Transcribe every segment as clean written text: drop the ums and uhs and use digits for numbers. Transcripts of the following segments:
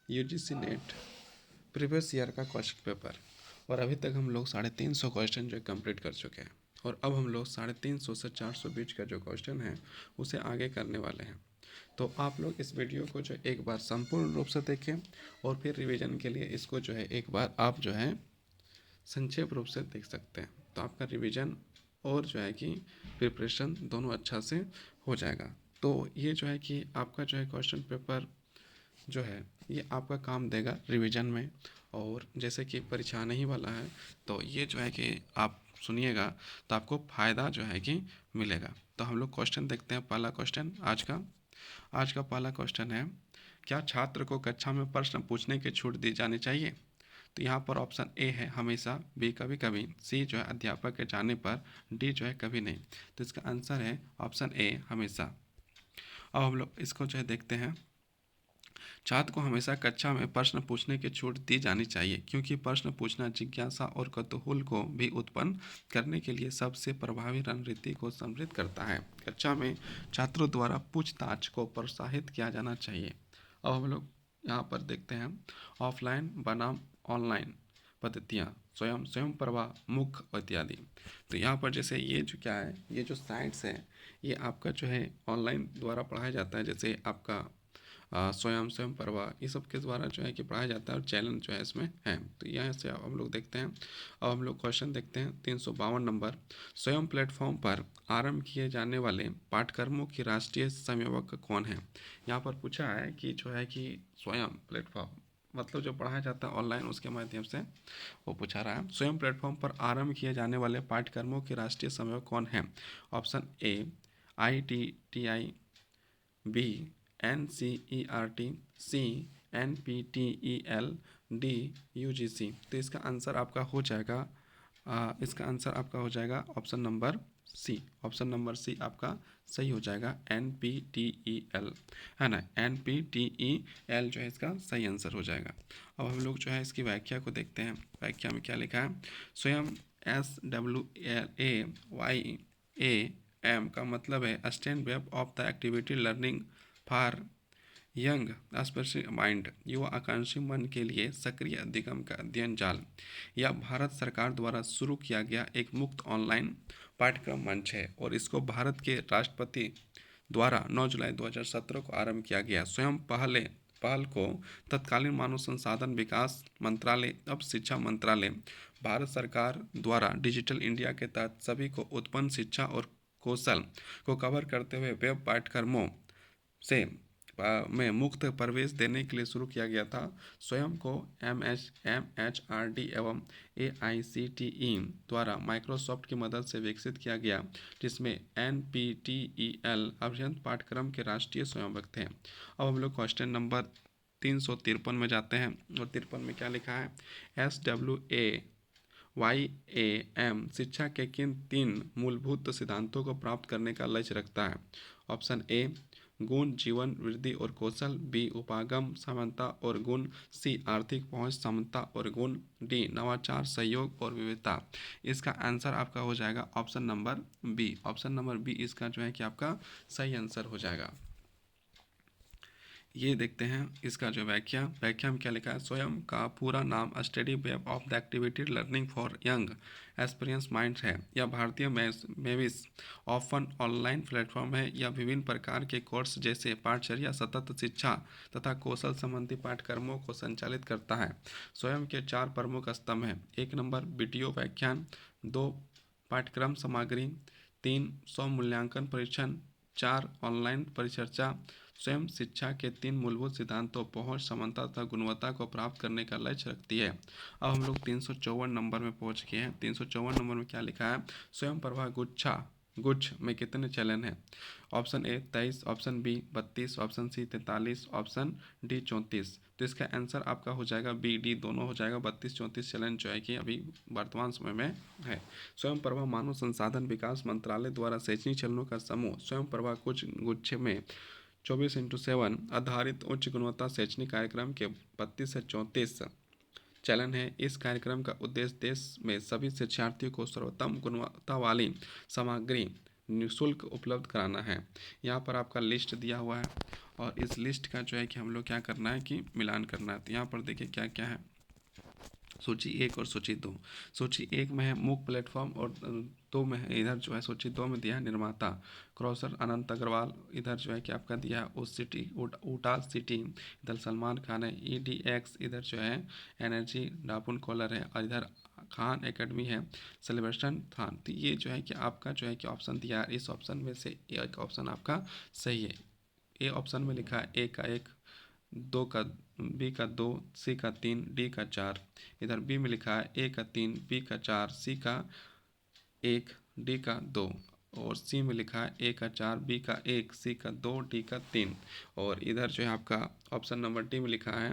UGC net previous year का question paper. और अभी तक हम लोग 350 क्वेश्चन जो कंप्लीट कर चुके हैं, और अब हम लोग 350 से 400 बीच का जो क्वेश्चन है उसे आगे करने वाले हैं। तो आप लोग इस वीडियो को जो एक बार संपूर्ण रूप से देखें, और फिर रिवीजन के लिए इसको जो है एक बार आप जो है संक्षेप रूप से देख सकते हैं। तो आपका रिवीजन और जो है कि प्रिपरेशन दोनों अच्छा से हो जाएगा। तो ये जो है कि आपका जो है क्वेश्चन पेपर जो है ये आपका काम देगा रिवीजन में। और जैसे कि परीक्षा आने ही वाला है, तो ये जो है कि आप सुनिएगा तो आपको फ़ायदा जो है कि मिलेगा। तो हम लोग क्वेश्चन देखते हैं। पहला क्वेश्चन आज का पहला क्वेश्चन है, क्या छात्र को कक्षा में प्रश्न पूछने की छूट दी जानी चाहिए? तो यहाँ पर ऑप्शन ए है हमेशा, बी कभी कभी, सी जो है अध्यापक के जाने पर, डी जो है कभी नहीं। तो इसका आंसर है ऑप्शन ए हमेशा। अब हम लोग इसको जो है देखते हैं। छात्र को हमेशा कक्षा में प्रश्न पूछने की छूट दी जानी चाहिए, क्योंकि प्रश्न पूछना जिज्ञासा और कौतूहल को भी उत्पन्न करने के लिए सबसे प्रभावी रणनीति को समृद्ध करता है। कक्षा में छात्रों द्वारा पूछताछ को प्रोत्साहित किया जाना चाहिए। अब हम लोग यहाँ पर देखते हैं ऑफलाइन बनाम ऑनलाइन पद्धतियाँ, स्वयं प्रभा, मुख इत्यादि। तो यहाँ पर जैसे ये जो क्या है, ये जो साइट्स है ये आपका जो है ऑनलाइन द्वारा पढ़ाया जाता है। जैसे आपका स्वयं प्रभा, ये सब के द्वारा जो है कि पढ़ाया जाता है, और चैलेंज जो है इसमें है। तो यहाँ से हम लोग देखते हैं। अब हम लोग क्वेश्चन देखते हैं 352 नंबर। स्वयं प्लेटफॉर्म पर आरंभ किए जाने वाले पाठ्यक्रमों की राष्ट्रीय संयोजक कौन है? यहाँ पर पूछा है कि जो है कि स्वयं प्लेटफॉर्म मतलब जो पढ़ाया जाता है ऑनलाइन, उसके माध्यम से वो पूछा रहा है। स्वयं प्लेटफॉर्म पर आरंभ किए जाने वाले पाठ्यक्रमों की राष्ट्रीय संयोजक कौन है? Option A ITTI, B NCERT, C NPTEL, D UGC। तो इसका आंसर आपका हो जाएगा option number C. Option number C आपका सही हो जाएगा, NPTEL, है ना। NPTEL जो है इसका सही आंसर हो जाएगा। अब हम लोग जो है इसकी व्याख्या को देखते हैं। व्याख्या में क्या लिखा है? स्वयं SWLAYAM का मतलब है stand web of the activity learning for young specific mind, युवा आकांक्षी मन के लिए सक्रिय अधिगम का अध्ययन जाल। यह भारत सरकार द्वारा शुरू किया गया एक मुक्त ऑनलाइन पाठ्यक्रम मंच है, और इसको भारत के राष्ट्रपति द्वारा 9 जुलाई 2017 को आरंभ किया गया। स्वयं पहल को तत्कालीन मानव संसाधन विकास मंत्रालय, अब शिक्षा मंत्रालय, भारत सरकार द्वारा डिजिटल इंडिया के तहत सभी को उत्पन्न शिक्षा और कौशल को कवर करते हुए वेब पाठ्यक्रमों से में मुक्त प्रवेश देने के लिए शुरू किया गया था। स्वयं को MHRD एवं AICTE द्वारा माइक्रोसॉफ्ट की मदद से विकसित किया गया, जिसमें NPTEL अभियंत्रण पाठ्यक्रम के राष्ट्रीय स्वयंसेवक थे। अब हम लोग क्वेश्चन नंबर 353 में जाते हैं, और 53 में क्या लिखा है? SWAYAM शिक्षा के किन 3 मूलभूत सिद्धांतों को प्राप्त करने का लक्ष्य रखता है? ऑप्शन ए गुण, जीवन वृद्धि और कौशल, बी उपागम समानता और गुण, सी आर्थिक पहुंच समता और गुण, डी नवाचार सहयोग और विविधता। इसका आंसर आपका हो जाएगा option number B. Option number B इसका जो है कि आपका सही आंसर हो जाएगा। ये देखते हैं इसका जो व्याख्या में क्या लिखा है? स्वयं का पूरा नाम study web of the activity learning for young experience mind है। यह भारतीय मेविस ओपन ऑनलाइन प्लेटफॉर्म है। यह विभिन्न प्रकार के कोर्स जैसे पाठचर्या, सतत शिक्षा तथा कौशल संबंधी पाठ्यक्रमों को संचालित करता है। स्वयं के 4 प्रमुख स्तंभ हैं। 1 नंबर वीडियो व्याख्यान, 2 पाठ्यक्रम सामग्री, 3 स्व मूल्यांकन परीक्षण, 4 ऑनलाइन परिचर्चा। स्वयं शिक्षा के 3 मूलभूत सिद्धांतों पहुंच, समानता तथा गुणवत्ता को प्राप्त करने का लक्ष्य रखती है। अब हम लोग 354 नंबर में पहुंच गए हैं। 354 नंबर में क्या लिखा है? स्वयं प्रभा गुच्छ में कितने चलन हैं? Option A 23, option B 32, option C 43, option D 34। तो इसका आंसर आपका हो जाएगा बी डी दोनों हो जाएगा। 32-34 चलन जो है कि अभी वर्तमान समय में है। स्वयं प्रभा मानव संसाधन विकास मंत्रालय द्वारा शैक्षणिक चलनों का समूह स्वयं प्रभा कुछ गुच्छ में 24x7 आधारित उच्च गुणवत्ता शैक्षणिक कार्यक्रम के 32 से 34 चलन है। इस कार्यक्रम का उद्देश्य देश में सभी शिक्षार्थियों को सर्वोत्तम गुणवत्ता वाली सामग्री निःशुल्क उपलब्ध कराना है। यहाँ पर आपका लिस्ट दिया हुआ है और इस लिस्ट का जो है कि हम लोग क्या करना है कि मिलान करना है। तो यहाँ पर देखिए क्या क्या है, सूची 1 और सूची 2। सूची 1 में है मूक प्लेटफॉर्म और 2 में है, इधर जो है सूची 2 में दिया है निर्माता क्रॉसर अनंत अग्रवाल, इधर जो है कि आपका दिया है उस सिटी उटा सिटी, इधर सलमान खान है। EDX इधर जो है एनर्जी डापुन कॉलर है और इधर खान एकेडमी है सेलिब्रेशन खान। तो ये जो है कि आपका जो है कि ऑप्शन दिया है, इस ऑप्शन में से एक ऑप्शन आपका सही है। ए ऑप्शन में लिखा है ए का 1, 2 का, बी का 2, सी का 3, डी का 4। इधर बी में लिखा है ए का 3, बी का 4, सी का 1, डी का 2। और सी में लिखा है ए का 4, बी का 1, सी का 2, डी का 3। और इधर जो है आपका ऑप्शन नंबर डी में लिखा है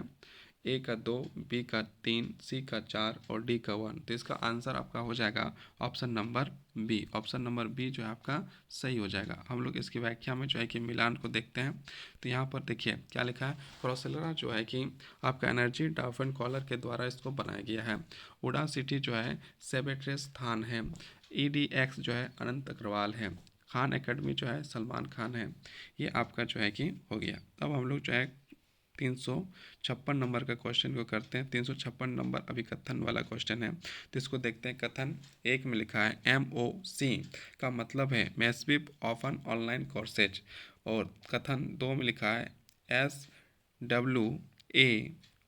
ए का 2, बी का 3, सी का 4 और डी का 1। तो इसका आंसर आपका हो जाएगा option number B. Option number B जो है आपका सही हो जाएगा। हम लोग इसकी व्याख्या में जो है कि मिलान को देखते हैं। तो यहाँ पर देखिए क्या लिखा है, क्रॉसेलरा जो है कि आपका एनर्जी डाफन कॉलर के द्वारा इसको बनाया गया है। उड़ा सिटी जो है सेबेट्रेस थान है। EDX जो है अनंत अग्रवाल है। खान एकेडमी जो है सलमान खान है। ये आपका जो है कि हो गया। अब हम लोग जो है 356 नंबर का क्वेश्चन को करते हैं। 356 नंबर अभी कथन वाला क्वेश्चन है, तो इसको देखते हैं। कथन 1 में लिखा है MOC का मतलब है मैसिव ऑफन ऑनलाइन कोर्सेज। और कथन 2 में लिखा है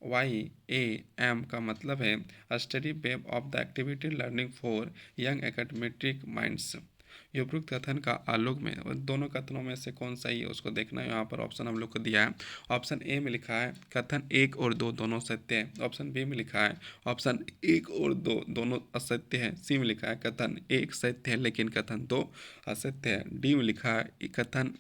SWAYAM का मतलब है study web of the activity learning for young academic minds. उपयुक्त कथन का आलोक में दोनों कथनों में से कौन सही है उसको देखना है। यहाँ पर ऑप्शन हम लोग को दिया है। ऑप्शन ए में लिखा है कथन 1 और 2 दोनों सत्य है। ऑप्शन बी में लिखा है ऑप्शन 1 और 2 दोनों असत्य है। सी में लिखा है कथन 1 सत्य है लेकिन कथन 2 असत्य है। डी में लिखा है कथन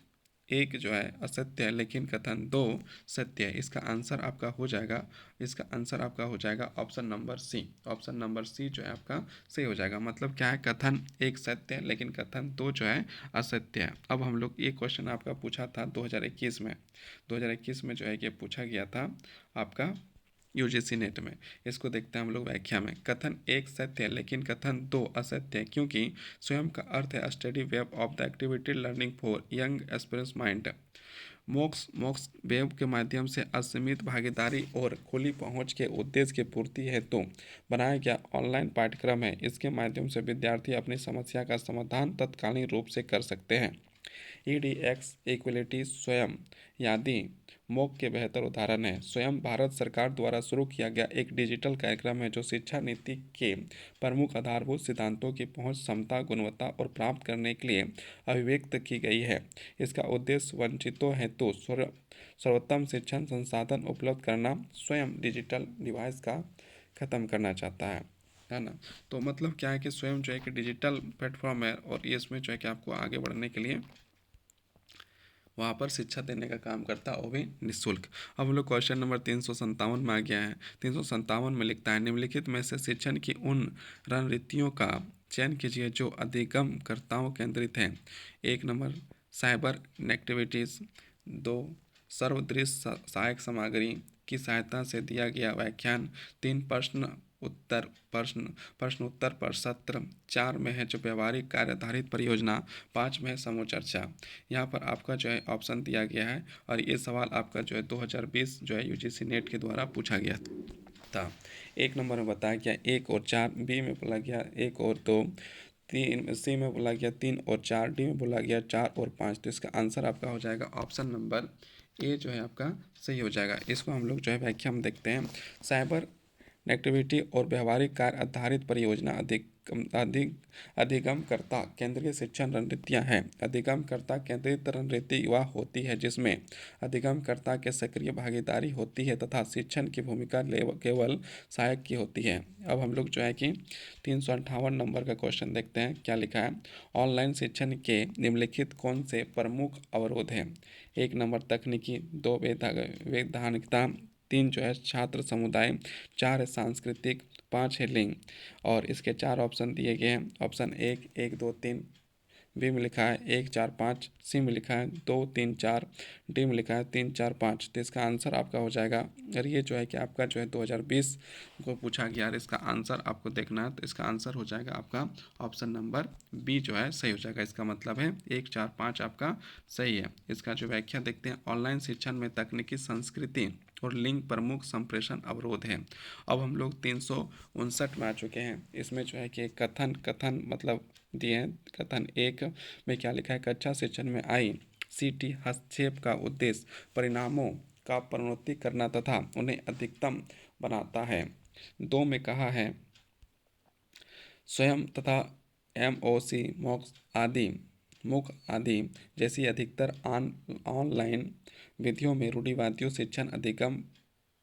1 जो है असत्य है लेकिन कथन 2 सत्य है। इसका आंसर आपका हो जाएगा, इसका आंसर आपका हो जाएगा option number C. Option number C जो है आपका सही हो जाएगा। मतलब क्या है, कथन 1 सत्य है लेकिन कथन 2 जो है असत्य है। अब हम लोग ये क्वेश्चन आपका पूछा था 2021 में, 2021 में जो है कि पूछा गया था आपका UGC नेट में। इसको देखते हैं हम लोग व्याख्या में। कथन 1 सत्य है लेकिन कथन 2 असत्य है क्योंकि स्वयं का अर्थ है study web of the activity learning for young aspirants mind. मोक्ष वेब के माध्यम से असीमित भागीदारी और खुली पहुंच के उद्देश्य की पूर्ति हेतु बनाया गया ऑनलाइन पाठ्यक्रम है। इसके माध्यम से विद्यार्थी अपनी समस्या का समाधान तत्कालीन रूप से कर सकते हैं। EDX इक्वलिटी स्वयं यादि मोक के बेहतर उदाहरण है। स्वयं भारत सरकार द्वारा शुरू किया गया एक डिजिटल कार्यक्रम है जो शिक्षा नीति के प्रमुख आधारभूत सिद्धांतों की पहुंच, क्षमता, गुणवत्ता और प्राप्त करने के लिए अभिव्यक्त की गई है। इसका उद्देश्य वंचितों हेतु सर्वोत्तम शिक्षण संसाधन उपलब्ध करना स्वयं डिजिटल डिवाइस का खत्म करना चाहता है ना। तो मतलब क्या है कि स्वयं जो है कि डिजिटल प्लेटफॉर्म है और ये इसमें जो है कि आपको आगे बढ़ने के लिए वहाँ पर शिक्षा देने का काम करता है, वो भी निःशुल्क। अब हम लोग क्वेश्चन नंबर 357 में आ गया है। 357 में लिखता है निम्नलिखित में से शिक्षण की उन रणनीतियों का चयन कीजिए जो अधिगमकर्ताओं केंद्रित हैं। 1 नंबर साइबर नेक्टिविटीज़। 2 सर्वदृश्य सहायक सामग्री की सहायता से दिया गया व्याख्यान। 3 प्रश्नोत्तर पर सत्र। 4 में है जो व्यवहारिक कार्य आधारित परियोजना। 5 में है समूह चर्चा। यहाँ पर आपका जो है ऑप्शन दिया गया है और ये सवाल आपका जो है 2020 जो है UGC नेट के द्वारा पूछा गया था। 1 नंबर में बताया गया 1 और 4, बी में बोला गया 1 और 2, 3, सी में बोला गया 3 और 4, डी में बोला गया 4 और 5। तो इसका आंसर आपका हो जाएगा ऑप्शन नंबर ए जो है आपका सही हो जाएगा। इसको हम लोग जो है व्याख्या में देखते हैं। साइबर नेक्टिविटी और व्यवहारिक कार्य आधारित परियोजना अधिगमकर्ता केंद्रीय शिक्षण रणनीतियाँ हैं। अधिगमकर्ता केंद्रित रणनीति वह होती है जिसमें अधिगमकर्ता के सक्रिय भागीदारी होती है तथा शिक्षण की भूमिका केवल सहायक की होती है। अब हम लोग जो है कि 358 नंबर का क्वेश्चन देखते हैं। क्या लिखा है, ऑनलाइन शिक्षण के निम्नलिखित कौन से प्रमुख अवरोध हैं। 1 नंबर तकनीकी, 2 वैधानिकता, 3 जो है छात्र समुदाय, 4 है सांस्कृतिक, 5 है लिंग। और इसके 4 ऑप्शन दिए गए हैं। ऑप्शन 1, 1, 2, 3 बी में लिखा है 1 4 5, सी में लिखा है 2 3 4, डी में लिखा है 3 4 5। तो इसका आंसर आपका हो जाएगा, अगर ये जो है कि आपका जो है 2020 को पूछा गया और इसका आंसर आपको देखना है, तो इसका आंसर हो जाएगा आपका ऑप्शन नंबर बी जो है सही हो जाएगा। इसका मतलब है 1 4 5 आपका सही है। इसका जो व्याख्या देखते हैं, ऑनलाइन शिक्षण में तकनीकी संस्कृति और लिंग प्रमुख संप्रेषण अवरोध है। अब हम लोग 359 में आ चुके हैं। इसमें जो है कि कथन कथन मतलब दिए हैं। कथन 1 में क्या लिखा है, कक्षा शिक्षण में ICT हस्तक्षेप का उद्देश्य परिणामों का प्रोन्नति करना तथा उन्हें अधिकतम बनाता है। 2 में कहा है स्वयं तथा MOC मुख आदि जैसी अधिकतर ऑनलाइन विधियों में रूढ़िवादियों शिक्षण अधिगम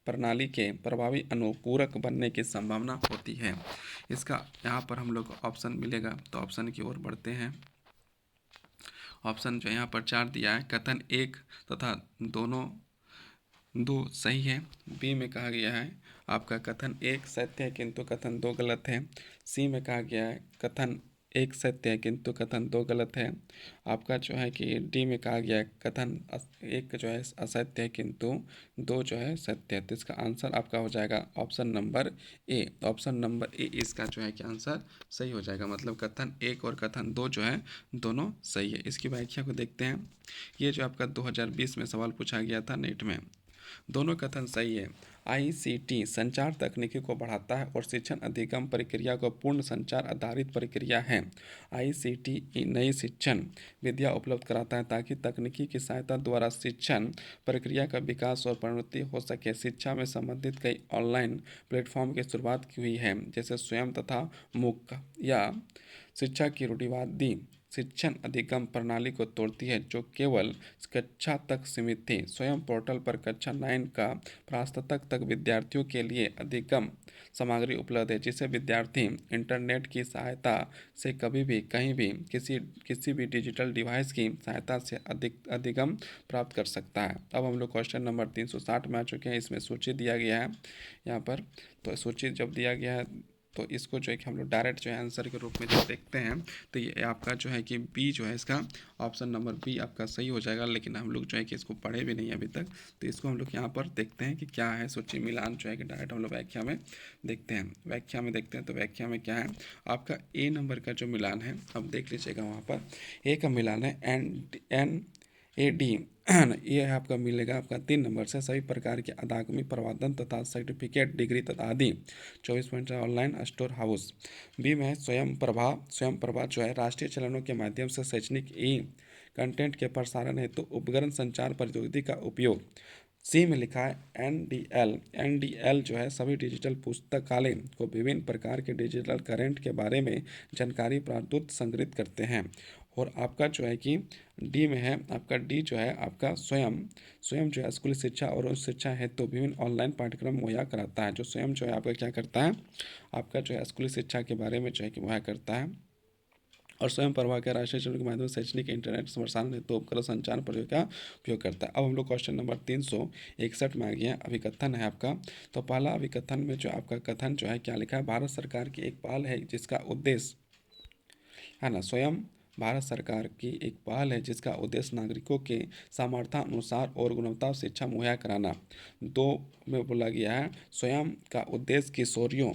प्रणाली के प्रभावी अनुपूरक बनने की संभावना होती है। इसका यहाँ पर हम लोग को ऑप्शन मिलेगा, तो ऑप्शन की ओर बढ़ते हैं। ऑप्शन जो यहाँ पर 4 दिया है, कथन 1 तथा दोनों 2 सही है। बी में कहा गया है आपका कथन 1 सत्य है किंतु कथन 2 गलत है। सी में कहा गया है कथन 1 सत्य है किंतु कथन 2 गलत है। आपका जो है कि डी में कहा गया है कथन 1 जो है असत्य है किंतु 2 जो है सत्य है। तो इसका आंसर आपका हो जाएगा option number A. Option number A इसका जो है कि आंसर सही हो जाएगा, मतलब कथन 1 और कथन 2 जो है दोनों सही है। इसकी व्याख्या को देखते हैं। ये जो आपका 2020 में सवाल पूछा गया था नेट में, दोनों कथन सही है। ICT संचार तकनीकी को बढ़ाता है और शिक्षण अधिगम प्रक्रिया को पूर्ण संचार आधारित प्रक्रिया है। ICT नई शिक्षण विद्या उपलब्ध कराता है ताकि तकनीकी की सहायता द्वारा शिक्षण प्रक्रिया का विकास और प्रोन्नति हो सके। शिक्षा में संबंधित कई ऑनलाइन प्लेटफॉर्म की शुरुआत की हुई है, जैसे स्वयं तथा मुक या शिक्षा की रूढ़िवादी शिक्षण अधिगम प्रणाली को तोड़ती है जो केवल कक्षा तक सीमित थी। स्वयं पोर्टल पर कक्षा 9 का स्नातक तक विद्यार्थियों के लिए अधिगम सामग्री उपलब्ध है, जिसे विद्यार्थी इंटरनेट की सहायता से कभी भी कहीं भी किसी भी डिजिटल डिवाइस की सहायता से अधिगम प्राप्त कर सकता है। अब हम लोग क्वेश्चन नंबर 360 में आ चुके हैं। इसमें सूची दिया गया है यहाँ पर, तो सूची जब दिया गया है तो इसको जो है कि हम लोग डायरेक्ट जो है आंसर के रूप में जब देखते हैं, तो ये आपका जो है कि बी जो है इसका ऑप्शन नंबर बी आपका सही हो जाएगा। लेकिन हम लोग जो है कि इसको पढ़े भी नहीं अभी तक, तो इसको हम लोग यहाँ पर देखते हैं कि क्या है। सूची मिलान जो है कि डायरेक्ट हम लोग व्याख्या में देखते हैं। व्याख्या में देखते हैं तो व्याख्या में क्या है आपका ए नंबर का जो मिलान है, अब देख लीजिएगा वहाँ पर ए का मिलान है NAD ये आपका मिलेगा आपका 3 नंबर से सभी प्रकार के अकादमी प्रवादन तथा सर्टिफिकेट डिग्री तथा आदि 24 ऑनलाइन स्टोर हाउस। बी में स्वयं प्रभा जो है राष्ट्रीय चैनलों के माध्यम से शैक्षणिक कंटेंट के प्रसारण हेतु तो उपकरण संचार प्रौद्योगिकी का उपयोग। सी में लिखा है NDL जो है सभी डिजिटल पुस्तकालय को विभिन्न प्रकार के डिजिटल कंटेंट के बारे में जानकारी प्रस्तुत संग्रहित करते हैं। और आपका जो है कि डी में है आपका डी जो है आपका स्वयं जो है स्कूली शिक्षा और उच्च शिक्षा हेतु तो विभिन्न ऑनलाइन पाठ्यक्रम मुहैया कराता है। जो स्वयं जो है आपका क्या करता है, आपका जो है स्कूली शिक्षा के बारे में जो है कि मुहैया करता है। और स्वयं प्रभा के राष्ट्रीय चैनल के माध्यम से शैक्षणिक इंटरनेट प्रसारण हेतु उपकरण संचार प्रयोग का उपयोग करता है। अब हम लोग क्वेश्चन नंबर 361 में आ गए हैं। अभिकथन है आपका, तो पहला अभिकथन में जो आपका कथन जो है क्या लिखा है, भारत सरकार की एक पहल है जिसका उद्देश्य है ना, स्वयं भारत सरकार की एक पहल है जिसका उद्देश्य नागरिकों के सामर्थ्यानुसार और गुणवत्ता शिक्षा मुहैया कराना। 2 में बोला गया है स्वयं का उद्देश्य किशोरियों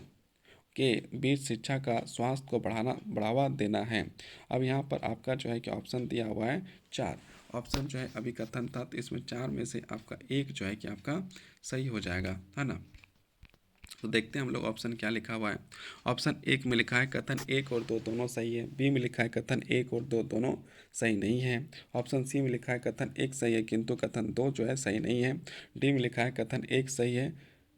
के बीच शिक्षा का स्वास्थ्य को बढ़ावा देना है। अब यहाँ पर आपका जो है कि ऑप्शन दिया हुआ है 4 ऑप्शन जो है अभिकथन था, तो इसमें 4 में से आपका एक जो है कि आपका सही हो जाएगा, है ना। तो देखते हैं हम लोग ऑप्शन क्या लिखा हुआ है। ऑप्शन 1 में लिखा है कथन 1 और 2 दोनों सही है। बी में लिखा है कथन 1 और 2 दोनों सही नहीं है। ऑप्शन सी में लिखा है कथन 1 सही है किंतु कथन 2 जो है सही नहीं है। डी में लिखा है कथन 1 सही है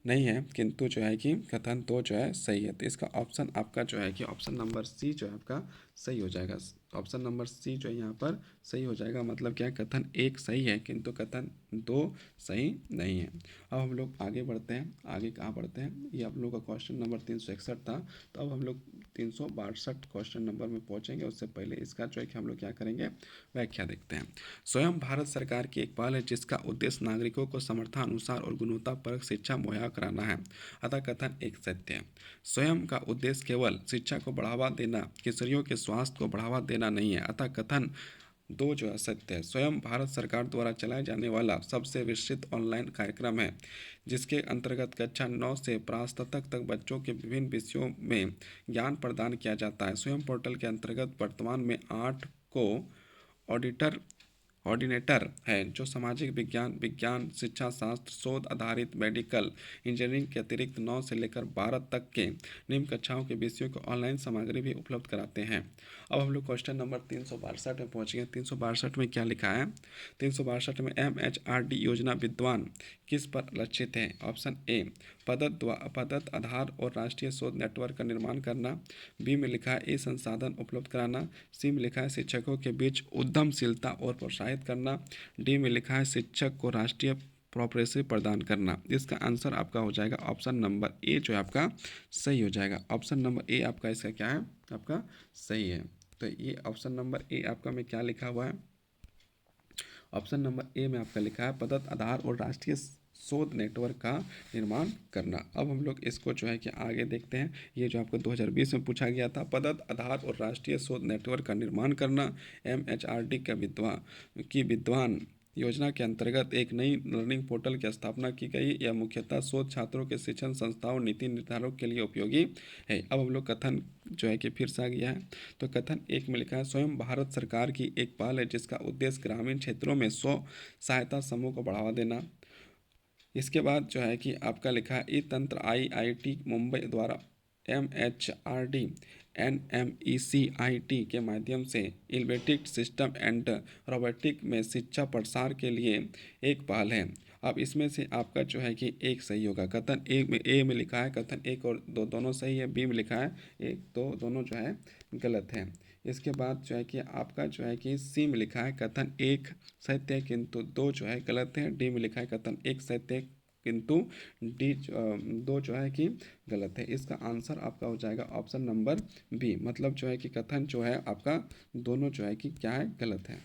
नहीं है किंतु जो है कि कथन 2 जो है सही है। तो इसका ऑप्शन आपका जो है कि ऑप्शन नंबर सी जो है आपका सही हो जाएगा। ऑप्शन नंबर सी जो है यहाँ पर सही हो जाएगा, मतलब क्या है कथन 1 सही है किंतु कथन 2 सही नहीं है। अब हम लोग आगे बढ़ते हैं। आगे कहाँ बढ़ते हैं, ये आप लोग का क्वेश्चन नंबर 361 था, तो अब हम लोग 362 क्वेश्चन नंबर में पहुँचेंगे। उससे पहले इसका जो है कि हम लोग क्या करेंगे, व्याख्या देखते हैं। स्वयं भारत सरकार की एक पहल है जिसका उद्देश्य नागरिकों को समर्थानुसार और गुणवत्तापरक शिक्षा मुहैया कराना है, अतः कथन 1 सत्य है। स्वयं का उद्देश्य केवल शिक्षा को बढ़ावा देना, किशोरियों के स्वास्थ्य को बढ़ावा देना देना नहीं है, अतः कथन दो जो है सत्य है। स्वयं भारत सरकार द्वारा चलाए जाने वाला सबसे विस्तृत ऑनलाइन कार्यक्रम है, जिसके अंतर्गत कक्षा 9 से प्रास्नातक तक बच्चों के विभिन्न विषयों में ज्ञान प्रदान किया जाता है। स्वयं पोर्टल के अंतर्गत वर्तमान में 8 को ऑडिटर ऑर्डिनेटर है, जो सामाजिक विज्ञान, विज्ञान, शिक्षा शास्त्र, शोध आधारित, मेडिकल, इंजीनियरिंग के अतिरिक्त 9 से लेकर 12 तक के निम्न कक्षाओं के विषयों को ऑनलाइन सामग्री भी उपलब्ध कराते हैं। अब हम लोग क्वेश्चन नंबर 362 में पहुँच गए। 362 में क्या लिखा है? 362 में MHRD योजना विद्वान किस पर लक्षित है? ऑप्शन ए पदत्त आधार और राष्ट्रीय शोध नेटवर्क का निर्माण करना। बी में लिखा है ए संसाधन उपलब्ध कराना। सी में लिखा है शिक्षकों के बीच उद्यमशीलता और प्रोत्साहित करना। डी में लिखा है शिक्षक को राष्ट्रीय प्रोप्रेसिव प्रदान करना। इसका आंसर आपका हो जाएगा ऑप्शन नंबर ए, जो है आपका सही हो जाएगा। ऑप्शन नंबर ए आपका इसका क्या है? आपका सही है। तो ये ऑप्शन नंबर ए आपका में क्या लिखा हुआ है? ऑप्शन नंबर ए में आपका लिखा है पदत्त आधार और राष्ट्रीय शोध नेटवर्क का निर्माण करना। अब हम लोग इसको जो है कि आगे देखते हैं। ये जो आपको 2020 में पूछा गया था, पदत्त आधार और राष्ट्रीय शोध नेटवर्क का निर्माण करना। MHRD की विद्वान योजना के अंतर्गत एक नई लर्निंग पोर्टल की स्थापना की गई। यह मुख्यतः शोध छात्रों के शिक्षण संस्थाओं नीति निर्धारक के लिए उपयोगी है। अब हम लोग कथन जो है कि फिर से आ गया है। तो कथन एक में लिखा है स्वयं भारत सरकार की एक पहल है जिसका उद्देश्य ग्रामीण क्षेत्रों में स्व सहायता समूह को बढ़ावा देना। इसके बाद जो है कि आपका लिखा है ई तंत्र IIT मुंबई द्वारा MHRD NMECIT के माध्यम से इलेक्ट्रिक सिस्टम एंड रोबोटिक में शिक्षा प्रसार के लिए एक पहल है। अब इसमें से आपका जो है कि एक सही होगा। कथन एक में ए में लिखा है कथन एक और दो दोनों सही है। बी में लिखा है एक दो दोनों जो है गलत है। इसके बाद जो है कि आपका जो है कि सी में लिखा है कथन एक सत्य है किंतु दो जो है गलत है। डी में लिखा है कथन एक सत्य है किंतु दो जो है कि गलत है। इसका आंसर आपका हो जाएगा ऑप्शन नंबर बी, मतलब जो है कि कथन जो है आपका दोनों जो है कि क्या है? गलत है